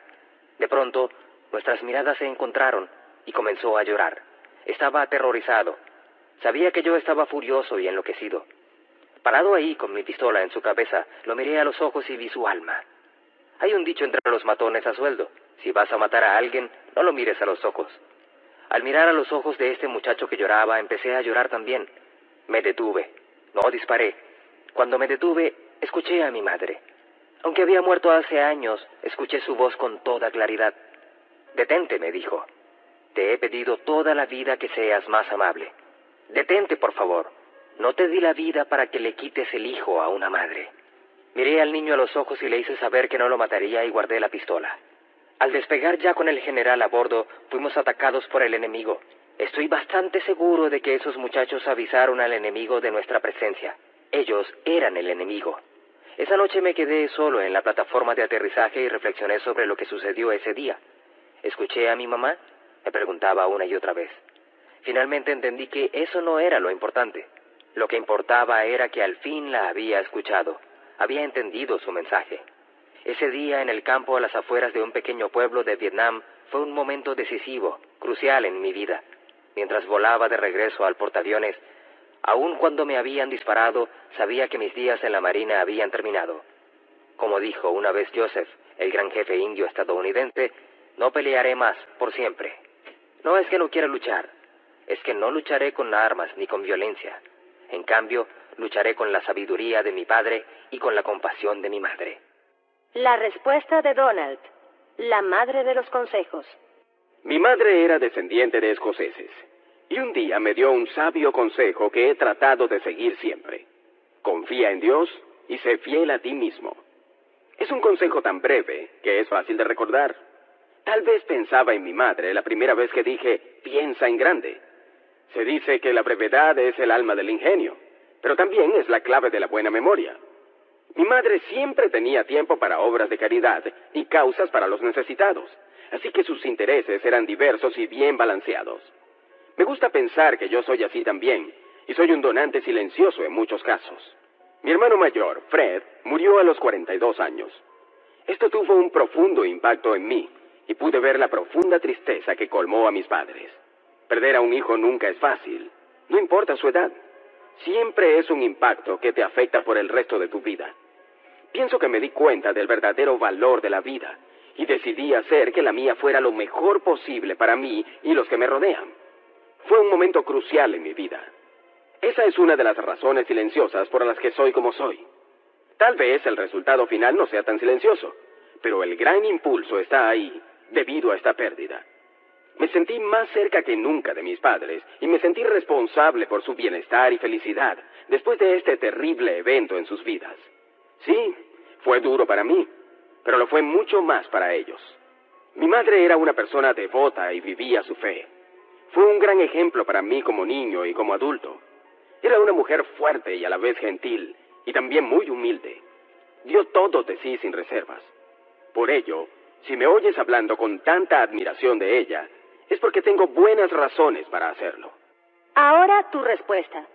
De pronto, nuestras miradas se encontraron y comenzó a llorar. Estaba aterrorizado. Sabía que yo estaba furioso y enloquecido. Parado ahí con mi pistola en su cabeza, lo miré a los ojos y vi su alma. Hay un dicho entre los matones a sueldo: si vas a matar a alguien, no lo mires a los ojos. Al mirar a los ojos de este muchacho que lloraba, empecé a llorar también. Me detuve. No disparé. Cuando me detuve, escuché a mi madre. Aunque había muerto hace años, escuché su voz con toda claridad. Detente, me dijo. Te he pedido toda la vida que seas más amable. Detente, por favor. No te di la vida para que le quites el hijo a una madre. Miré al niño a los ojos y le hice saber que no lo mataría y guardé la pistola. Al despegar ya con el general a bordo, fuimos atacados por el enemigo. Estoy bastante seguro de que esos muchachos avisaron al enemigo de nuestra presencia. Ellos eran el enemigo. Esa noche me quedé solo en la plataforma de aterrizaje y reflexioné sobre lo que sucedió ese día. ¿Escuché a mi mamá?, me preguntaba una y otra vez. Finalmente entendí que eso no era lo importante. Lo que importaba era que al fin la había escuchado. Había entendido su mensaje. Ese día en el campo a las afueras de un pequeño pueblo de Vietnam fue un momento decisivo, crucial en mi vida. Mientras volaba de regreso al portaaviones, aun cuando me habían disparado, sabía que mis días en la Marina habían terminado. Como dijo una vez Joseph, el gran jefe indio estadounidense, no pelearé más por siempre. No es que no quiera luchar, es que no lucharé con armas ni con violencia. En cambio, lucharé con la sabiduría de mi padre y con la compasión de mi madre. La respuesta de Donald, la madre de los consejos. Mi madre era descendiente de escoceses, y un día me dio un sabio consejo que he tratado de seguir siempre. Confía en Dios y sé fiel a ti mismo. Es un consejo tan breve que es fácil de recordar. Tal vez pensaba en mi madre la primera vez que dije, piensa en grande. Se dice que la brevedad es el alma del ingenio, pero también es la clave de la buena memoria. Mi madre siempre tenía tiempo para obras de caridad y causas para los necesitados, así que sus intereses eran diversos y bien balanceados. Me gusta pensar que yo soy así también, y soy un donante silencioso en muchos casos. Mi hermano mayor, Fred, murió a los 42 años. Esto tuvo un profundo impacto en mí, y pude ver la profunda tristeza que colmó a mis padres. Perder a un hijo nunca es fácil, no importa su edad. Siempre es un impacto que te afecta por el resto de tu vida. Pienso que me di cuenta del verdadero valor de la vida, y decidí hacer que la mía fuera lo mejor posible para mí y los que me rodean. Fue un momento crucial en mi vida. Esa es una de las razones silenciosas por las que soy como soy. Tal vez el resultado final no sea tan silencioso, pero el gran impulso está ahí, debido a esta pérdida. Me sentí más cerca que nunca de mis padres y me sentí responsable por su bienestar y felicidad después de este terrible evento en sus vidas. Sí, fue duro para mí, pero lo fue mucho más para ellos. Mi madre era una persona devota y vivía su fe. Fue un gran ejemplo para mí como niño y como adulto. Era una mujer fuerte y a la vez gentil, y también muy humilde. Dio todo de sí sin reservas. Por ello, si me oyes hablando con tanta admiración de ella, es porque tengo buenas razones para hacerlo. Ahora tu respuesta.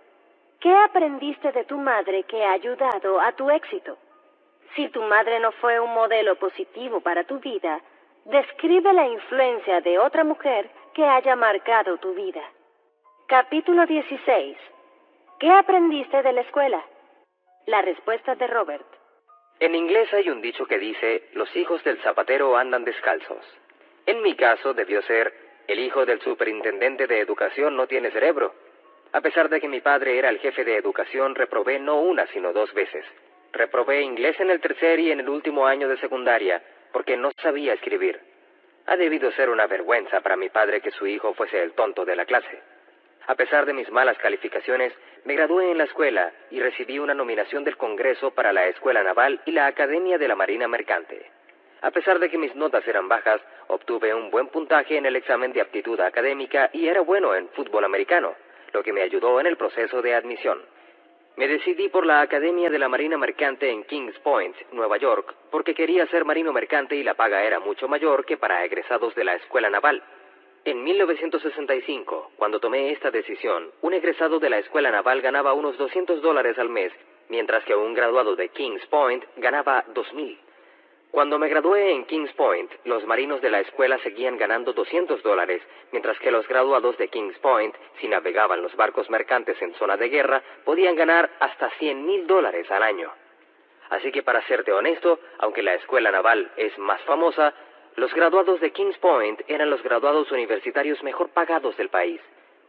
¿Qué aprendiste de tu madre que ha ayudado a tu éxito? Si tu madre no fue un modelo positivo para tu vida, describe la influencia de otra mujer que haya marcado tu vida. Capítulo 16. ¿Qué aprendiste de la escuela? La respuesta de Robert. En inglés hay un dicho que dice, los hijos del zapatero andan descalzos. En mi caso debió ser, el hijo del superintendente de educación no tiene cerebro. A pesar de que mi padre era el jefe de educación, reprobé no una sino 2 veces. Reprobé inglés en el tercer y en el último año de secundaria, porque no sabía escribir. Ha debido ser una vergüenza para mi padre que su hijo fuese el tonto de la clase. A pesar de mis malas calificaciones, me gradué en la escuela y recibí una nominación del Congreso para la Escuela Naval y la Academia de la Marina Mercante. A pesar de que mis notas eran bajas, obtuve un buen puntaje en el examen de aptitud académica y era bueno en fútbol americano, lo que me ayudó en el proceso de admisión. Me decidí por la Academia de la Marina Mercante en Kings Point, Nueva York, porque quería ser marino mercante y la paga era mucho mayor que para egresados de la Escuela Naval. En 1965, cuando tomé esta decisión, un egresado de la Escuela Naval ganaba unos $200 al mes, mientras que un graduado de Kings Point ganaba $2,000. Cuando me gradué en Kings Point, los marinos de la escuela seguían ganando $200, mientras que los graduados de Kings Point, si navegaban los barcos mercantes en zona de guerra, podían ganar hasta $100,000 al año. Así que para serte honesto, aunque la escuela naval es más famosa, los graduados de Kings Point eran los graduados universitarios mejor pagados del país.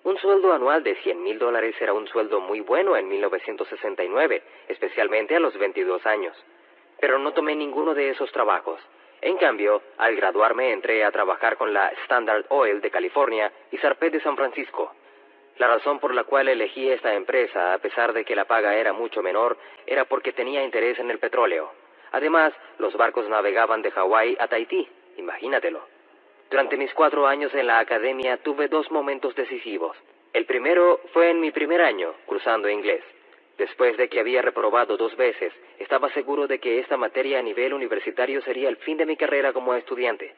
Un sueldo anual de $100,000 era un sueldo muy bueno en 1969, especialmente a los 22 años. Pero no tomé ninguno de esos trabajos. En cambio, al graduarme entré a trabajar con la Standard Oil de California y zarpé de San Francisco. La razón por la cual elegí esta empresa, a pesar de que la paga era mucho menor, era porque tenía interés en el petróleo. Además, los barcos navegaban de Hawái a Tahití, imagínatelo. Durante mis 4 años en la academia tuve 2 momentos decisivos. El primero fue en mi primer año, cursando inglés. Después de que había reprobado 2 veces, estaba seguro de que esta materia a nivel universitario sería el fin de mi carrera como estudiante.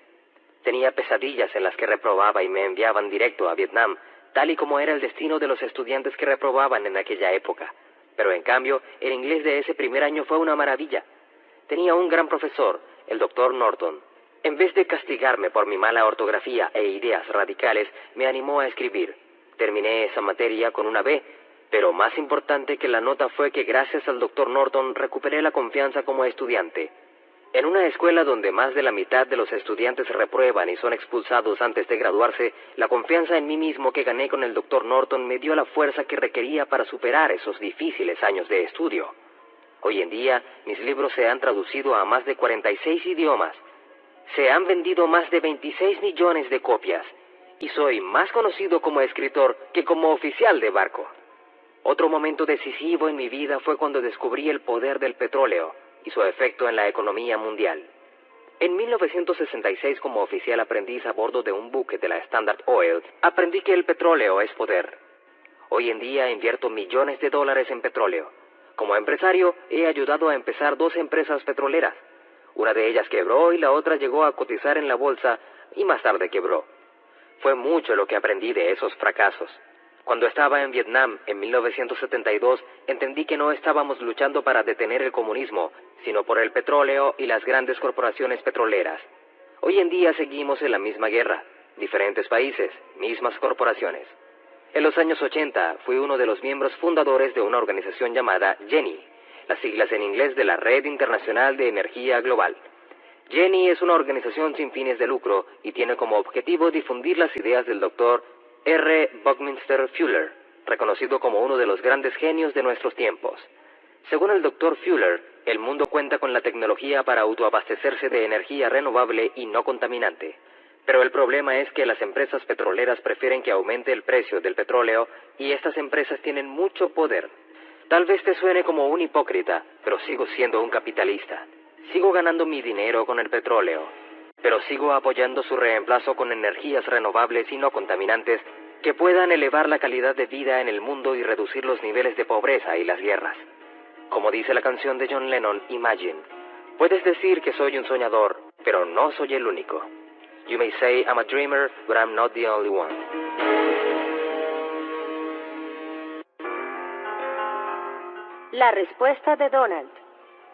Tenía pesadillas en las que reprobaba y me enviaban directo a Vietnam, tal y como era el destino de los estudiantes que reprobaban en aquella época. Pero en cambio, el inglés de ese primer año fue una maravilla. Tenía un gran profesor, el Dr. Norton. En vez de castigarme por mi mala ortografía e ideas radicales, me animó a escribir. Terminé esa materia con una B, pero más importante que la nota fue que gracias al Dr. Norton recuperé la confianza como estudiante. En una escuela donde más de la mitad de los estudiantes reprueban y son expulsados antes de graduarse, la confianza en mí mismo que gané con el Dr. Norton me dio la fuerza que requería para superar esos difíciles años de estudio. Hoy en día, mis libros se han traducido a más de 46 idiomas. Se han vendido más de 26 millones de copias, y soy más conocido como escritor que como oficial de barco. Otro momento decisivo en mi vida fue cuando descubrí el poder del petróleo y su efecto en la economía mundial. En 1966, como oficial aprendiz a bordo de un buque de la Standard Oil, aprendí que el petróleo es poder. Hoy en día invierto millones de dólares en petróleo. Como empresario, he ayudado a empezar 2 empresas petroleras. Una de ellas quebró y la otra llegó a cotizar en la bolsa y más tarde quebró. Fue mucho lo que aprendí de esos fracasos. Cuando estaba en Vietnam en 1972, entendí que no estábamos luchando para detener el comunismo, sino por el petróleo y las grandes corporaciones petroleras. Hoy en día seguimos en la misma guerra, diferentes países, mismas corporaciones. En los años 80 fui uno de los miembros fundadores de una organización llamada GENI, las siglas en inglés de la Red Internacional de Energía Global. GENI es una organización sin fines de lucro y tiene como objetivo difundir las ideas del Dr. R. Buckminster Fuller, reconocido como uno de los grandes genios de nuestros tiempos. Según el Dr. Fuller, el mundo cuenta con la tecnología para autoabastecerse de energía renovable y no contaminante. Pero el problema es que las empresas petroleras prefieren que aumente el precio del petróleo y estas empresas tienen mucho poder. Tal vez te suene como un hipócrita, pero sigo siendo un capitalista. Sigo ganando mi dinero con el petróleo, pero sigo apoyando su reemplazo con energías renovables y no contaminantes que puedan elevar la calidad de vida en el mundo y reducir los niveles de pobreza y las guerras. Como dice la canción de John Lennon, Imagine, puedes decir que soy un soñador, pero no soy el único. You may say I'm a dreamer, but I'm not the only one. La respuesta de Donald.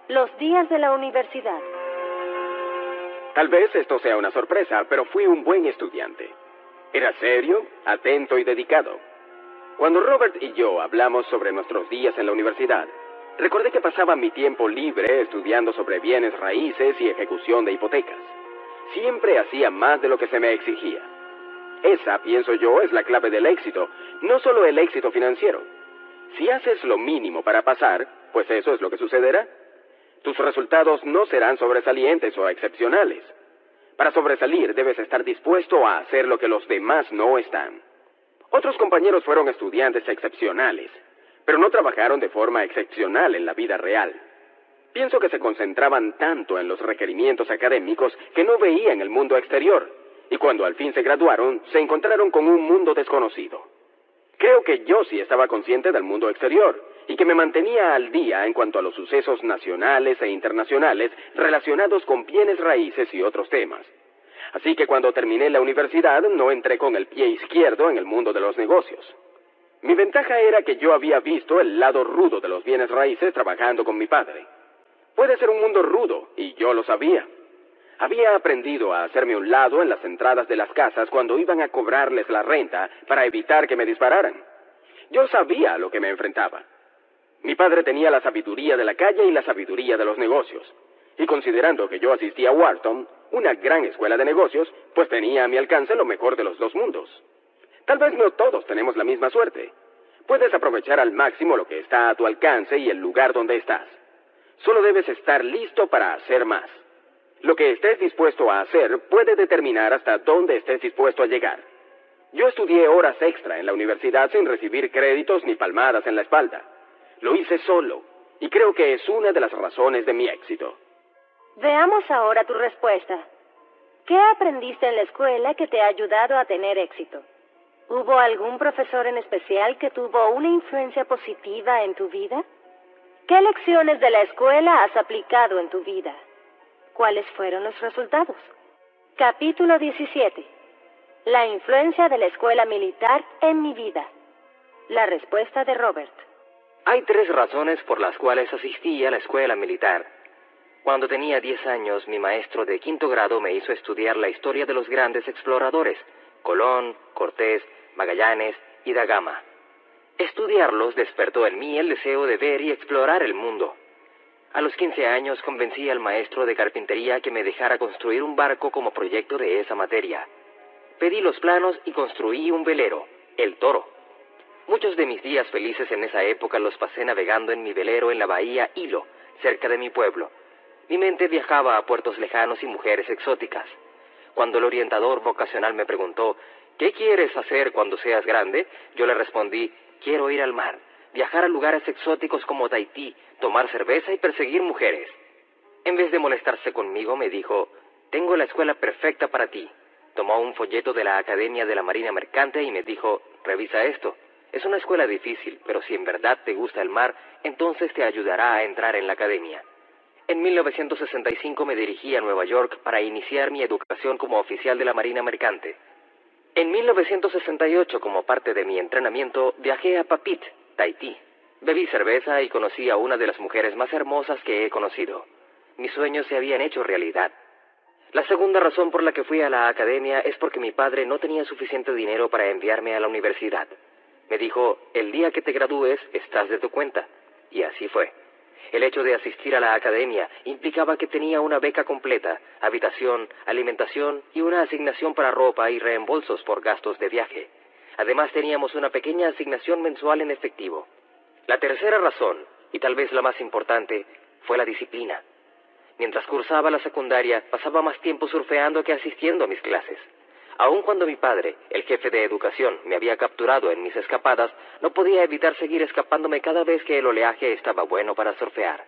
Los días de la universidad. Tal vez esto sea una sorpresa, pero fui un buen estudiante. Era serio, atento y dedicado. Cuando Robert y yo hablamos sobre nuestros días en la universidad, recordé que pasaba mi tiempo libre estudiando sobre bienes raíces y ejecución de hipotecas. Siempre hacía más de lo que se me exigía. Esa, pienso yo, es la clave del éxito, no solo el éxito financiero. Si haces lo mínimo para pasar, pues eso es lo que sucederá. Tus resultados no serán sobresalientes o excepcionales. Para sobresalir debes estar dispuesto a hacer lo que los demás no están. Otros compañeros fueron estudiantes excepcionales, pero no trabajaron de forma excepcional en la vida real. Pienso que se concentraban tanto en los requerimientos académicos que no veían el mundo exterior, y cuando al fin se graduaron, se encontraron con un mundo desconocido. Creo que yo sí estaba consciente del mundo exterior, y que me mantenía al día en cuanto a los sucesos nacionales e internacionales relacionados con bienes raíces y otros temas. Así que cuando terminé la universidad, no entré con el pie izquierdo en el mundo de los negocios. Mi ventaja era que yo había visto el lado rudo de los bienes raíces trabajando con mi padre. Puede ser un mundo rudo, y yo lo sabía. Había aprendido a hacerme un lado en las entradas de las casas cuando iban a cobrarles la renta para evitar que me dispararan. Yo sabía a lo que me enfrentaba. Mi padre tenía la sabiduría de la calle y la sabiduría de los negocios. Y considerando que yo asistía a Wharton, una gran escuela de negocios, pues tenía a mi alcance lo mejor de los dos mundos. Tal vez no todos tenemos la misma suerte. Puedes aprovechar al máximo lo que está a tu alcance y el lugar donde estás. Solo debes estar listo para hacer más. Lo que estés dispuesto a hacer puede determinar hasta dónde estés dispuesto a llegar. Yo estudié horas extra en la universidad sin recibir créditos ni palmadas en la espalda. Lo hice solo, y creo que es una de las razones de mi éxito. Veamos ahora tu respuesta. ¿Qué aprendiste en la escuela que te ha ayudado a tener éxito? ¿Hubo algún profesor en especial que tuvo una influencia positiva en tu vida? ¿Qué lecciones de la escuela has aplicado en tu vida? ¿Cuáles fueron los resultados? Capítulo 17. La influencia de la escuela militar en mi vida. La respuesta de Robert. Hay 3 razones por las cuales asistí a la escuela militar. Cuando tenía 10 años, mi maestro de 5º grado me hizo estudiar la historia de los grandes exploradores, Colón, Cortés, Magallanes y da Gama. Estudiarlos despertó en mí el deseo de ver y explorar el mundo. A los 15 años convencí al maestro de carpintería que me dejara construir un barco como proyecto de esa materia. Pedí los planos y construí un velero, el Toro. Muchos de mis días felices en esa época los pasé navegando en mi velero en la bahía Hilo, cerca de mi pueblo. Mi mente viajaba a puertos lejanos y mujeres exóticas. Cuando el orientador vocacional me preguntó, ¿qué quieres hacer cuando seas grande?, yo le respondí, quiero ir al mar, viajar a lugares exóticos como Tahití, tomar cerveza y perseguir mujeres. En vez de molestarse conmigo, me dijo, tengo la escuela perfecta para ti. Tomó un folleto de la Academia de la Marina Mercante y me dijo, revisa esto. Es una escuela difícil, pero si en verdad te gusta el mar, entonces te ayudará a entrar en la academia. En 1965 me dirigí a Nueva York para iniciar mi educación como oficial de la Marina Mercante. En 1968, como parte de mi entrenamiento, viajé a Papeete, Tahití. Bebí cerveza y conocí a una de las mujeres más hermosas que he conocido. Mis sueños se habían hecho realidad. La segunda razón por la que fui a la academia es porque mi padre no tenía suficiente dinero para enviarme a la universidad. Me dijo, el día que te gradúes, estás de tu cuenta. Y así fue. El hecho de asistir a la academia implicaba que tenía una beca completa, habitación, alimentación y una asignación para ropa y reembolsos por gastos de viaje. Además teníamos una pequeña asignación mensual en efectivo. La tercera razón, y tal vez la más importante, fue la disciplina. Mientras cursaba la secundaria, pasaba más tiempo surfeando que asistiendo a mis clases. Aun cuando mi padre, el jefe de educación, me había capturado en mis escapadas, no podía evitar seguir escapándome cada vez que el oleaje estaba bueno para surfear.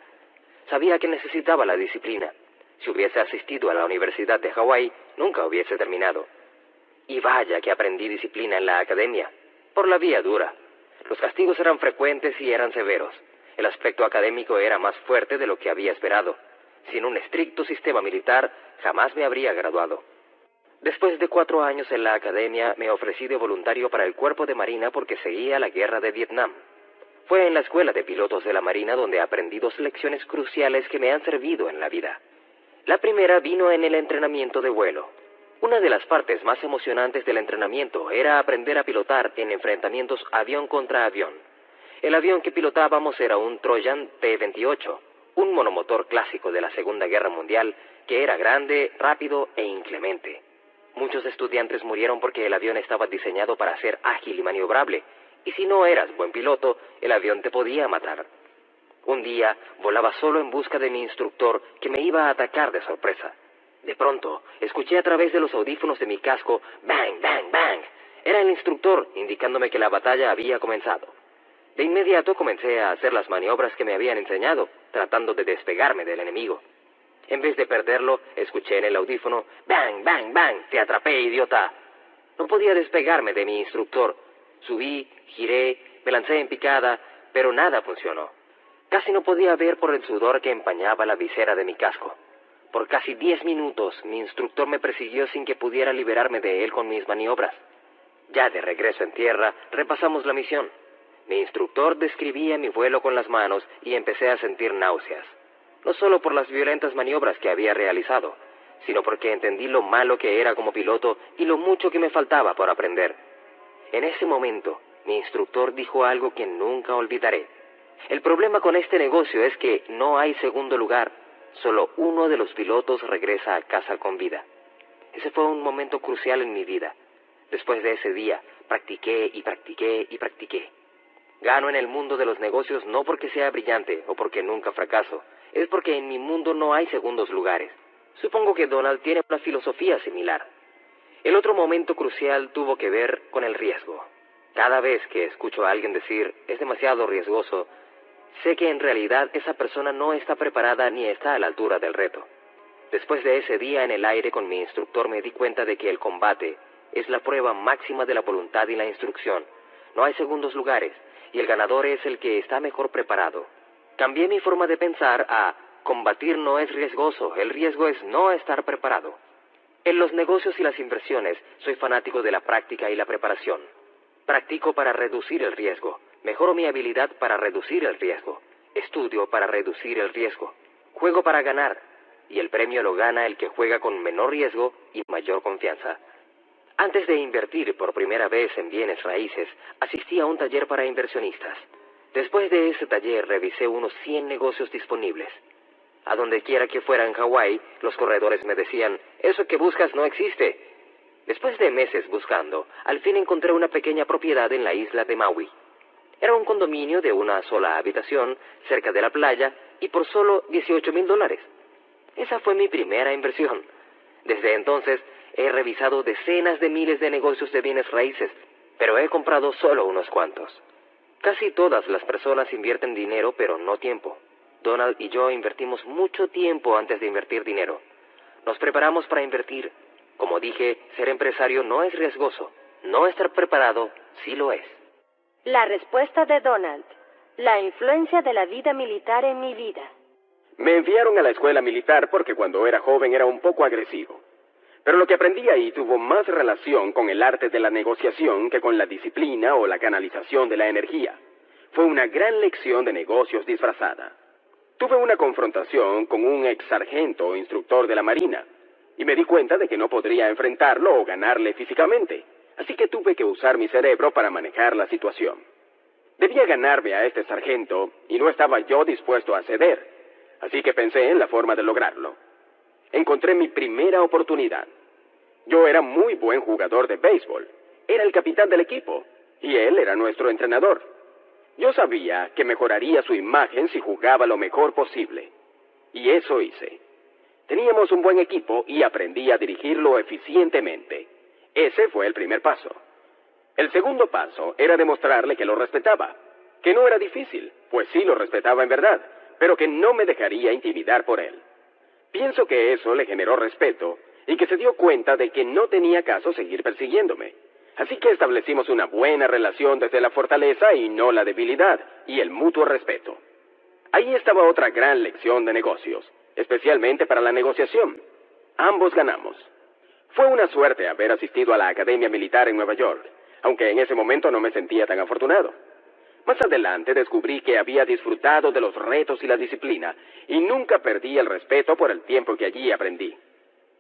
Sabía que necesitaba la disciplina. Si hubiese asistido a la Universidad de Hawái, nunca hubiese terminado. Y vaya que aprendí disciplina en la academia, por la vía dura. Los castigos eran frecuentes y eran severos. El aspecto académico era más fuerte de lo que había esperado. Sin un estricto sistema militar, jamás me habría graduado. Después de 4 años en la academia, me ofrecí de voluntario para el Cuerpo de Marina porque seguía la guerra de Vietnam. Fue en la escuela de pilotos de la Marina donde aprendí 2 lecciones cruciales que me han servido en la vida. La primera vino en el entrenamiento de vuelo. Una de las partes más emocionantes del entrenamiento era aprender a pilotar en enfrentamientos avión contra avión. El avión que pilotábamos era un Trojan P-28, un monomotor clásico de la Segunda Guerra Mundial que era grande, rápido e inclemente. Muchos estudiantes murieron porque el avión estaba diseñado para ser ágil y maniobrable, y si no eras buen piloto, el avión te podía matar. Un día volaba solo en busca de mi instructor que me iba a atacar de sorpresa. De pronto, escuché a través de los audífonos de mi casco, ¡bang, bang, bang! Era el instructor indicándome que la batalla había comenzado. De inmediato comencé a hacer las maniobras que me habían enseñado, tratando de despegarme del enemigo. En vez de perderlo, escuché en el audífono, ¡bang, bang, bang! ¡Te atrapé, idiota! No podía despegarme de mi instructor. Subí, giré, me lancé en picada, pero nada funcionó. Casi no podía ver por el sudor que empañaba la visera de mi casco. Por casi 10 minutos, mi instructor me persiguió sin que pudiera liberarme de él con mis maniobras. Ya de regreso en tierra, repasamos la misión. Mi instructor describía mi vuelo con las manos y empecé a sentir náuseas. No solo por las violentas maniobras que había realizado, sino porque entendí lo malo que era como piloto y lo mucho que me faltaba por aprender. En ese momento, mi instructor dijo algo que nunca olvidaré. El problema con este negocio es que no hay segundo lugar. Solo uno de los pilotos regresa a casa con vida. Ese fue un momento crucial en mi vida. Después de ese día, practiqué y practiqué y practiqué. Gano en el mundo de los negocios no porque sea brillante o porque nunca fracaso. Es porque en mi mundo no hay segundos lugares. Supongo que Donald tiene una filosofía similar. El otro momento crucial tuvo que ver con el riesgo. Cada vez que escucho a alguien decir, es demasiado riesgoso, sé que en realidad esa persona no está preparada ni está a la altura del reto. Después de ese día en el aire con mi instructor me di cuenta de que el combate es la prueba máxima de la voluntad y la instrucción. No hay segundos lugares, y el ganador es el que está mejor preparado. Cambié mi forma de pensar a combatir no es riesgoso, el riesgo es no estar preparado. En los negocios y las inversiones soy fanático de la práctica y la preparación. Practico para reducir el riesgo, mejoro mi habilidad para reducir el riesgo, estudio para reducir el riesgo, juego para ganar, y el premio lo gana el que juega con menor riesgo y mayor confianza. Antes de invertir por primera vez en bienes raíces, asistí a un taller para inversionistas. Después de ese taller revisé unos 100 negocios disponibles. A donde quiera que fuera en Hawái, los corredores me decían, eso que buscas no existe. Después de meses buscando, al fin encontré una pequeña propiedad en la isla de Maui. Era un condominio de una sola habitación, cerca de la playa, y por solo $18,000. Esa fue mi primera inversión. Desde entonces, he revisado decenas de miles de negocios de bienes raíces, pero he comprado solo unos cuantos. Casi todas las personas invierten dinero, pero no tiempo. Donald y yo invertimos mucho tiempo antes de invertir dinero. Nos preparamos para invertir. Como dije, ser empresario no es riesgoso. No estar preparado sí lo es. La respuesta de Donald. La influencia de la vida militar en mi vida. Me enviaron a la escuela militar porque cuando era joven era un poco agresivo. Pero lo que aprendí ahí tuvo más relación con el arte de la negociación que con la disciplina o la canalización de la energía. Fue una gran lección de negocios disfrazada. Tuve una confrontación con un ex sargento o instructor de la Marina, y me di cuenta de que no podría enfrentarlo o ganarle físicamente, así que tuve que usar mi cerebro para manejar la situación. Debía ganarme a este sargento, y no estaba yo dispuesto a ceder, así que pensé en la forma de lograrlo. Encontré mi primera oportunidad. Yo era muy buen jugador de béisbol, era el capitán del equipo, y él era nuestro entrenador. Yo sabía que mejoraría su imagen si jugaba lo mejor posible, y eso hice. Teníamos un buen equipo y aprendí a dirigirlo eficientemente. Ese fue el primer paso. El segundo paso era demostrarle que lo respetaba, que no era difícil, pues sí lo respetaba en verdad, pero que no me dejaría intimidar por él. Pienso que eso le generó respeto y que se dio cuenta de que no tenía caso seguir persiguiéndome. Así que establecimos una buena relación desde la fortaleza y no la debilidad, y el mutuo respeto. Ahí estaba otra gran lección de negocios, especialmente para la negociación. Ambos ganamos. Fue una suerte haber asistido a la Academia Militar en Nueva York, aunque en ese momento no me sentía tan afortunado. Más adelante descubrí que había disfrutado de los retos y la disciplina, y nunca perdí el respeto por el tiempo que allí aprendí.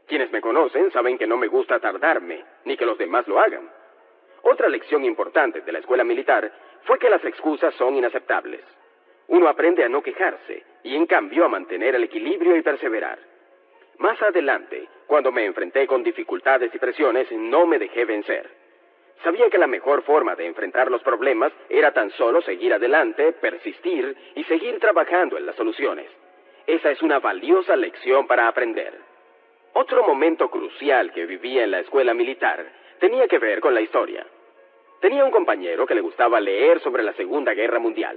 Quienes me conocen saben que no me gusta tardarme, ni que los demás lo hagan. Otra lección importante de la escuela militar fue que las excusas son inaceptables. Uno aprende a no quejarse y en cambio a mantener el equilibrio y perseverar. Más adelante, cuando me enfrenté con dificultades y presiones, no me dejé vencer. Sabía que la mejor forma de enfrentar los problemas era tan solo seguir adelante, persistir y seguir trabajando en las soluciones. Esa es una valiosa lección para aprender. Otro momento crucial que vivía en la escuela militar tenía que ver con la historia. Tenía un compañero que le gustaba leer sobre la Segunda Guerra Mundial.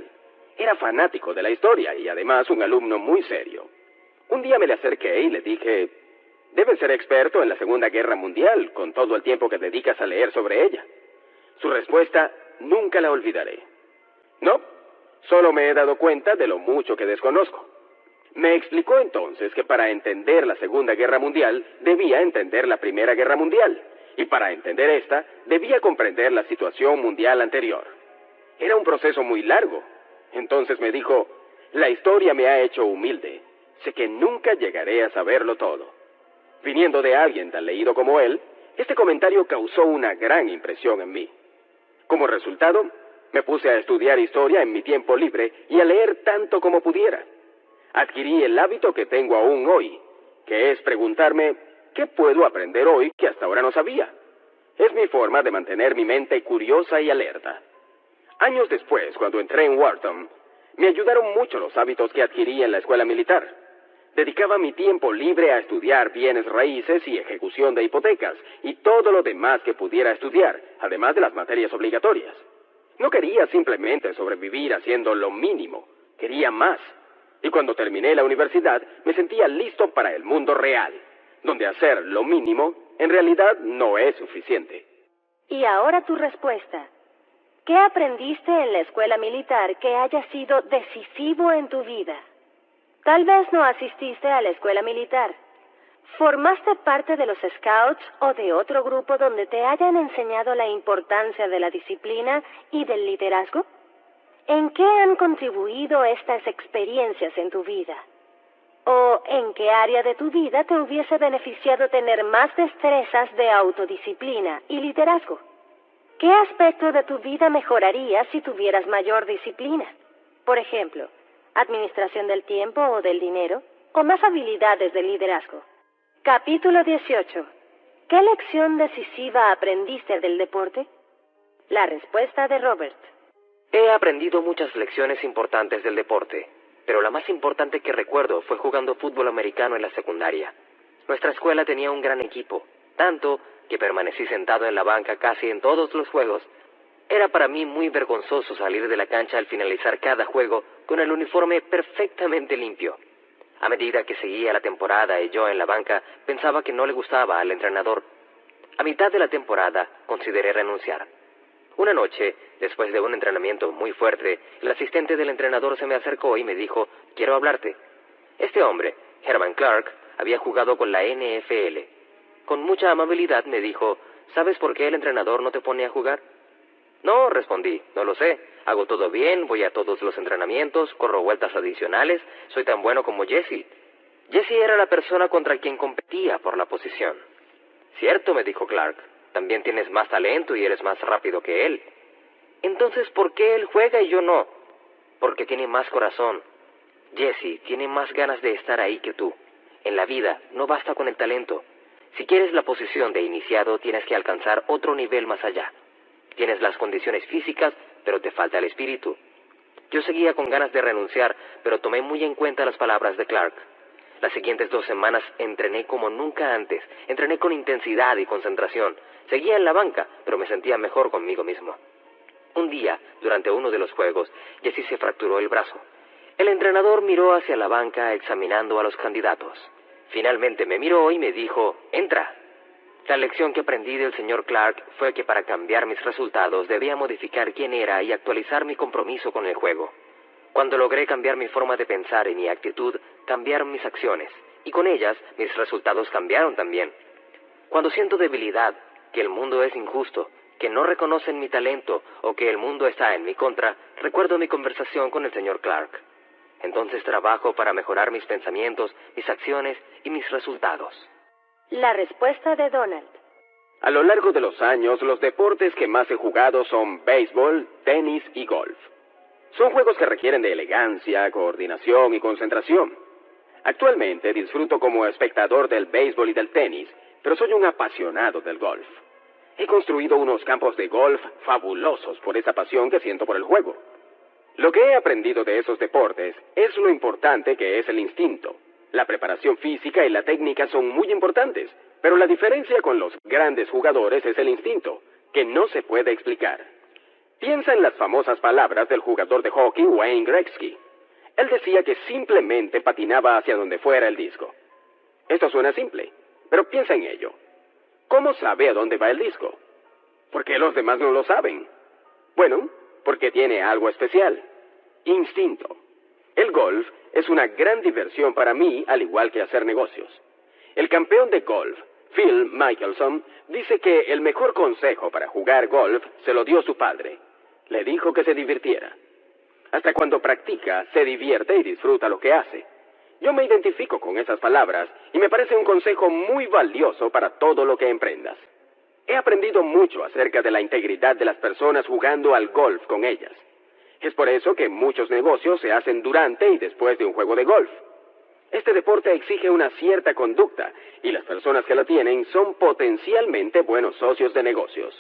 Era fanático de la historia y además un alumno muy serio. Un día me le acerqué y le dije, debes ser experto en la Segunda Guerra Mundial con todo el tiempo que dedicas a leer sobre ella. Su respuesta nunca la olvidaré. No, solo me he dado cuenta de lo mucho que desconozco. Me explicó entonces que para entender la Segunda Guerra Mundial debía entender la Primera Guerra Mundial. Y para entender esta, debía comprender la situación mundial anterior. Era un proceso muy largo. Entonces me dijo, la historia me ha hecho humilde. Sé que nunca llegaré a saberlo todo. Viniendo de alguien tan leído como él, este comentario causó una gran impresión en mí. Como resultado, me puse a estudiar historia en mi tiempo libre y a leer tanto como pudiera. Adquirí el hábito que tengo aún hoy, que es preguntarme, ¿qué puedo aprender hoy que hasta ahora no sabía? Es mi forma de mantener mi mente curiosa y alerta. Años después, cuando entré en Wharton, me ayudaron mucho los hábitos que adquirí en la escuela militar. Dedicaba mi tiempo libre a estudiar bienes raíces y ejecución de hipotecas, y todo lo demás que pudiera estudiar, además de las materias obligatorias. No quería simplemente sobrevivir haciendo lo mínimo, quería más. Y cuando terminé la universidad, me sentía listo para el mundo real, donde hacer lo mínimo en realidad no es suficiente. Y ahora tu respuesta. ¿Qué aprendiste en la escuela militar que haya sido decisivo en tu vida? Tal vez no asististe a la escuela militar. ¿Formaste parte de los Scouts o de otro grupo donde te hayan enseñado la importancia de la disciplina y del liderazgo? ¿En qué han contribuido estas experiencias en tu vida? ¿O en qué área de tu vida te hubiese beneficiado tener más destrezas de autodisciplina y liderazgo? ¿Qué aspecto de tu vida mejoraría si tuvieras mayor disciplina? Por ejemplo, administración del tiempo o del dinero, o más habilidades de liderazgo. Capítulo 18. ¿Qué lección decisiva aprendiste del deporte? La respuesta de Robert. He aprendido muchas lecciones importantes del deporte, pero la más importante que recuerdo fue jugando fútbol americano en la secundaria. Nuestra escuela tenía un gran equipo, tanto que permanecí sentado en la banca casi en todos los juegos. Era para mí muy vergonzoso salir de la cancha al finalizar cada juego con el uniforme perfectamente limpio. A medida que seguía la temporada y yo en la banca, pensaba que no le gustaba al entrenador. A mitad de la temporada, consideré renunciar. Una noche, después de un entrenamiento muy fuerte, el asistente del entrenador se me acercó y me dijo, quiero hablarte. Este hombre, Herman Clark, había jugado con la NFL. Con mucha amabilidad me dijo, ¿sabes por qué el entrenador no te pone a jugar? No, respondí, no lo sé. Hago todo bien, voy a todos los entrenamientos, corro vueltas adicionales, soy tan bueno como Jesse. Jesse era la persona contra quien competía por la posición. Cierto, me dijo Clark, también tienes más talento y eres más rápido que él. Entonces, ¿por qué él juega y yo no? Porque tiene más corazón. Jesse tiene más ganas de estar ahí que tú. En la vida no basta con el talento. Si quieres la posición de iniciado, tienes que alcanzar otro nivel más allá. Tienes las condiciones físicas, pero te falta el espíritu. Yo seguía con ganas de renunciar, pero tomé muy en cuenta las palabras de Clark. Las siguientes 2 semanas entrené como nunca antes. Entrené con intensidad y concentración. Seguía en la banca, pero me sentía mejor conmigo mismo. Un día, durante uno de los juegos, Jesse se fracturó el brazo. El entrenador miró hacia la banca examinando a los candidatos. Finalmente me miró y me dijo, entra. La lección que aprendí del señor Clark fue que para cambiar mis resultados debía modificar quién era y actualizar mi compromiso con el juego. Cuando logré cambiar mi forma de pensar y mi actitud, cambiaron mis acciones, y con ellas mis resultados cambiaron también. Cuando siento debilidad, que el mundo es injusto, que no reconocen mi talento o que el mundo está en mi contra, recuerdo mi conversación con el señor Clark. Entonces trabajo para mejorar mis pensamientos, mis acciones y mis resultados. La respuesta de Donald. A lo largo de los años, los deportes que más he jugado son béisbol, tenis y golf. Son juegos que requieren de elegancia, coordinación y concentración. Actualmente disfruto como espectador del béisbol y del tenis, pero soy un apasionado del golf. He construido unos campos de golf fabulosos por esa pasión que siento por el juego. Lo que he aprendido de esos deportes es lo importante que es el instinto. La preparación física y la técnica son muy importantes, pero la diferencia con los grandes jugadores es el instinto, que no se puede explicar. Piensa en las famosas palabras del jugador de hockey Wayne Gretzky. Él decía que simplemente patinaba hacia donde fuera el disco. Esto suena simple, pero piensa en ello. ¿Cómo sabe a dónde va el disco? ¿Por qué los demás no lo saben? Bueno, porque tiene algo especial. Instinto. El golf es una gran diversión para mí, al igual que hacer negocios. El campeón de golf, Phil Mickelson, dice que el mejor consejo para jugar golf se lo dio su padre. Le dijo que se divirtiera. Hasta cuando practica, se divierte y disfruta lo que hace. Yo me identifico con esas palabras y me parece un consejo muy valioso para todo lo que emprendas. He aprendido mucho acerca de la integridad de las personas jugando al golf con ellas. Es por eso que muchos negocios se hacen durante y después de un juego de golf. Este deporte exige una cierta conducta y las personas que la tienen son potencialmente buenos socios de negocios.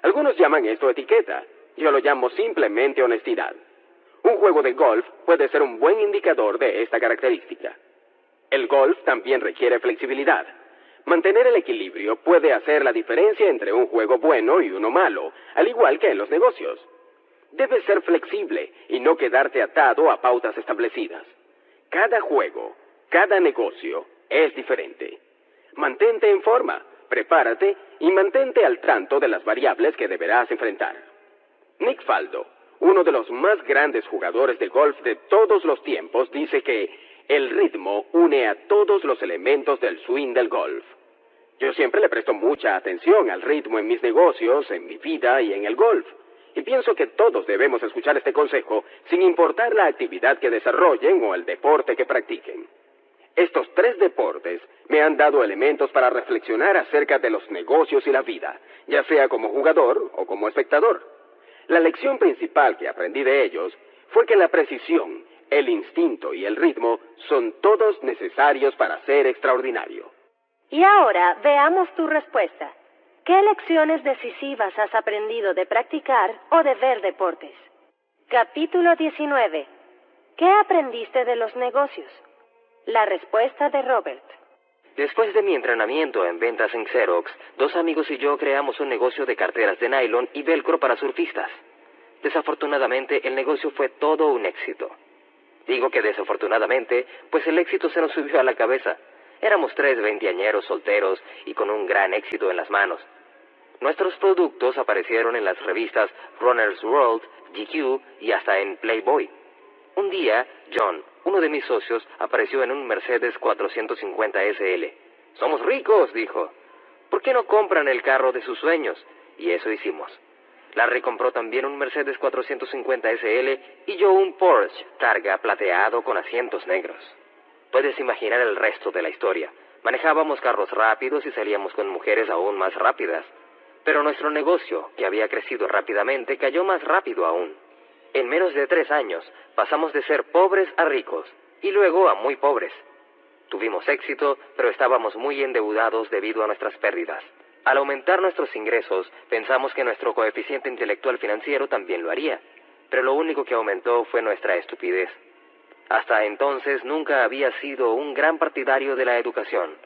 Algunos llaman esto etiqueta, yo lo llamo simplemente honestidad. Un juego de golf puede ser un buen indicador de esta característica. El golf también requiere flexibilidad. Mantener el equilibrio puede hacer la diferencia entre un juego bueno y uno malo, al igual que en los negocios. Debes ser flexible y no quedarte atado a pautas establecidas. Cada juego, cada negocio es diferente. Mantente en forma, prepárate y mantente al tanto de las variables que deberás enfrentar. Nick Faldo, uno de los más grandes jugadores de golf de todos los tiempos, dice que el ritmo une a todos los elementos del swing del golf. Yo siempre le presto mucha atención al ritmo en mis negocios, en mi vida y en el golf. Y pienso que todos debemos escuchar este consejo sin importar la actividad que desarrollen o el deporte que practiquen. Estos 3 deportes me han dado elementos para reflexionar acerca de los negocios y la vida, ya sea como jugador o como espectador. La lección principal que aprendí de ellos fue que la precisión, el instinto y el ritmo son todos necesarios para ser extraordinario. Y ahora veamos tu respuesta. ¿Qué lecciones decisivas has aprendido de practicar o de ver deportes? Capítulo 19. ¿Qué aprendiste de los negocios? La respuesta de Robert. Después de mi entrenamiento en ventas en Xerox, 2 amigos y yo creamos un negocio de carteras de nylon y velcro para surfistas. Desafortunadamente, el negocio fue todo un éxito. Digo que desafortunadamente, pues el éxito se nos subió a la cabeza. Éramos 3 veinteañeros solteros y con un gran éxito en las manos. Nuestros productos aparecieron en las revistas Runner's World, GQ y hasta en Playboy. Un día, John, uno de mis socios, apareció en un Mercedes 450 SL. «Somos ricos», dijo. «¿Por qué no compran el carro de sus sueños?» Y eso hicimos. Larry compró también un Mercedes 450 SL y yo un Porsche Targa plateado con asientos negros. Puedes imaginar el resto de la historia. Manejábamos carros rápidos y salíamos con mujeres aún más rápidas. Pero nuestro negocio, que había crecido rápidamente, cayó más rápido aún. En menos de 3 años, pasamos de ser pobres a ricos, y luego a muy pobres. Tuvimos éxito, pero estábamos muy endeudados debido a nuestras pérdidas. Al aumentar nuestros ingresos, pensamos que nuestro coeficiente intelectual financiero también lo haría, pero lo único que aumentó fue nuestra estupidez. Hasta entonces nunca había sido un gran partidario de la educación.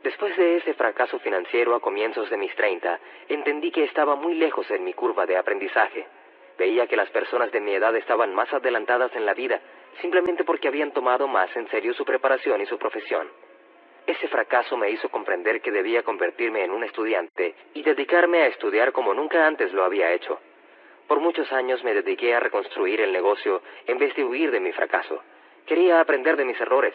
Después de ese fracaso financiero a comienzos de mis 30, entendí que estaba muy lejos en mi curva de aprendizaje. Veía que las personas de mi edad estaban más adelantadas en la vida, simplemente porque habían tomado más en serio su preparación y su profesión. Ese fracaso me hizo comprender que debía convertirme en un estudiante y dedicarme a estudiar como nunca antes lo había hecho. Por muchos años me dediqué a reconstruir el negocio en vez de huir de mi fracaso. Quería aprender de mis errores.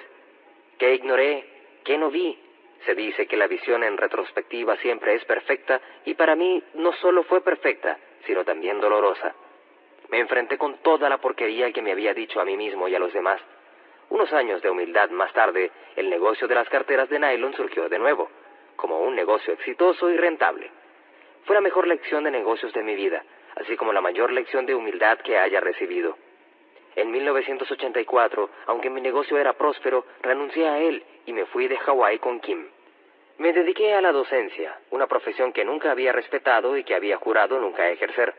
¿Qué ignoré? ¿Qué no vi? Se dice que la visión en retrospectiva siempre es perfecta, y para mí no solo fue perfecta, sino también dolorosa. Me enfrenté con toda la porquería que me había dicho a mí mismo y a los demás. Unos años de humildad más tarde, el negocio de las carteras de nylon surgió de nuevo, como un negocio exitoso y rentable. Fue la mejor lección de negocios de mi vida, así como la mayor lección de humildad que haya recibido. En 1984, aunque mi negocio era próspero, renuncié a él y me fui de Hawái con Kim. Me dediqué a la docencia, una profesión que nunca había respetado y que había jurado nunca ejercer.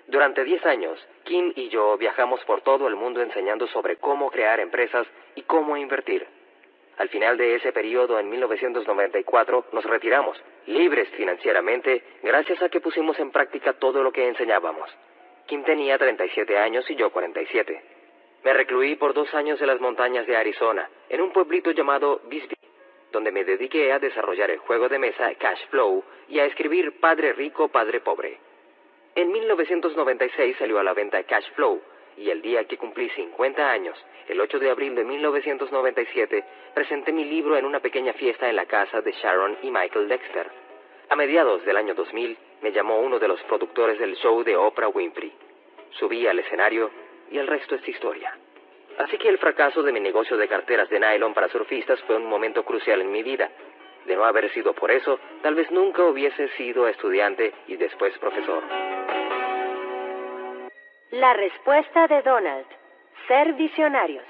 Durante 10 años, Kim y yo viajamos por todo el mundo enseñando sobre cómo crear empresas y cómo invertir. Al final de ese periodo, en 1994, nos retiramos, libres financieramente, gracias a que pusimos en práctica todo lo que enseñábamos. Kim tenía 37 años y yo 47. Me recluí por 2 años en las montañas de Arizona, en un pueblito llamado Bisbee, donde me dediqué a desarrollar el juego de mesa Cash Flow y a escribir Padre Rico, Padre Pobre. En 1996 salió a la venta Cash Flow, y el día que cumplí 50 años, el 8 de abril de 1997, presenté mi libro en una pequeña fiesta en la casa de Sharon y Michael Dexter. A mediados del año 2000, me llamó uno de los productores del show de Oprah Winfrey. Subí al escenario y el resto es historia. Así que el fracaso de mi negocio de carteras de nylon para surfistas fue un momento crucial en mi vida. De no haber sido por eso, tal vez nunca hubiese sido estudiante y después profesor. La respuesta de Donald: ser visionarios.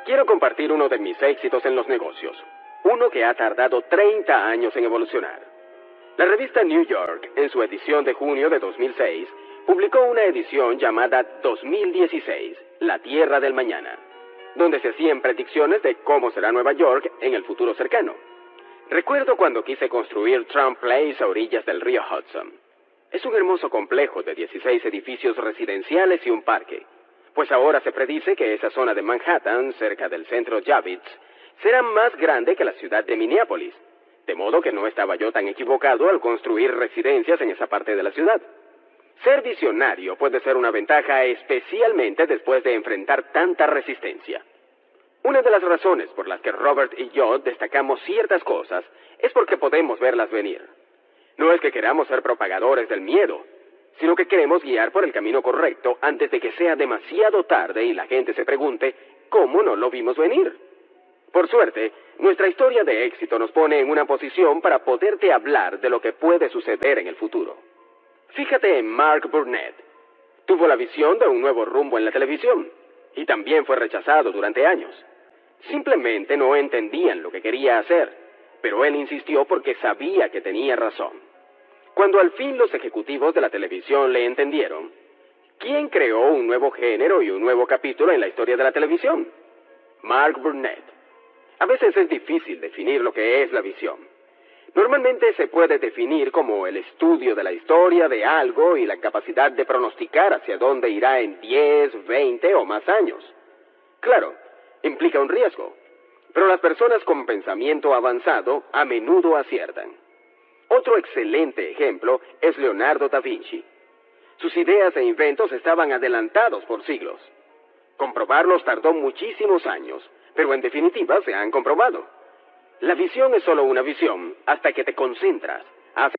Quiero compartir uno de mis éxitos en los negocios, uno que ha tardado 30 años en evolucionar. La revista New York, en su edición de junio de 2006, publicó una edición llamada 2016, La Tierra del Mañana, donde se hacían predicciones de cómo será Nueva York en el futuro cercano. Recuerdo cuando quise construir Trump Place a orillas del río Hudson. Es un hermoso complejo de 16 edificios residenciales y un parque, pues ahora se predice que esa zona de Manhattan, cerca del centro Javits, será más grande que la ciudad de Minneapolis, de modo que no estaba yo tan equivocado al construir residencias en esa parte de la ciudad. Ser visionario puede ser una ventaja, especialmente después de enfrentar tanta resistencia. Una de las razones por las que Robert y yo destacamos ciertas cosas es porque podemos verlas venir. No es que queramos ser propagadores del miedo, sino que queremos guiar por el camino correcto antes de que sea demasiado tarde y la gente se pregunte ¿cómo no lo vimos venir? Por suerte, nuestra historia de éxito nos pone en una posición para poderte hablar de lo que puede suceder en el futuro. Fíjate en Mark Burnett. Tuvo la visión de un nuevo rumbo en la televisión y también fue rechazado durante años. Simplemente no entendían lo que quería hacer, pero él insistió porque sabía que tenía razón. Cuando al fin los ejecutivos de la televisión le entendieron, ¿quién creó un nuevo género y un nuevo capítulo en la historia de la televisión? Mark Burnett. A veces es difícil definir lo que es la visión. Normalmente se puede definir como el estudio de la historia de algo y la capacidad de pronosticar hacia dónde irá en 10, 20 o más años. Claro, implica un riesgo, pero las personas con pensamiento avanzado a menudo aciertan. Otro excelente ejemplo es Leonardo da Vinci. Sus ideas e inventos estaban adelantados por siglos. Comprobarlos tardó muchísimos años, pero en definitiva se han comprobado. La visión es solo una visión hasta que te concentras, haces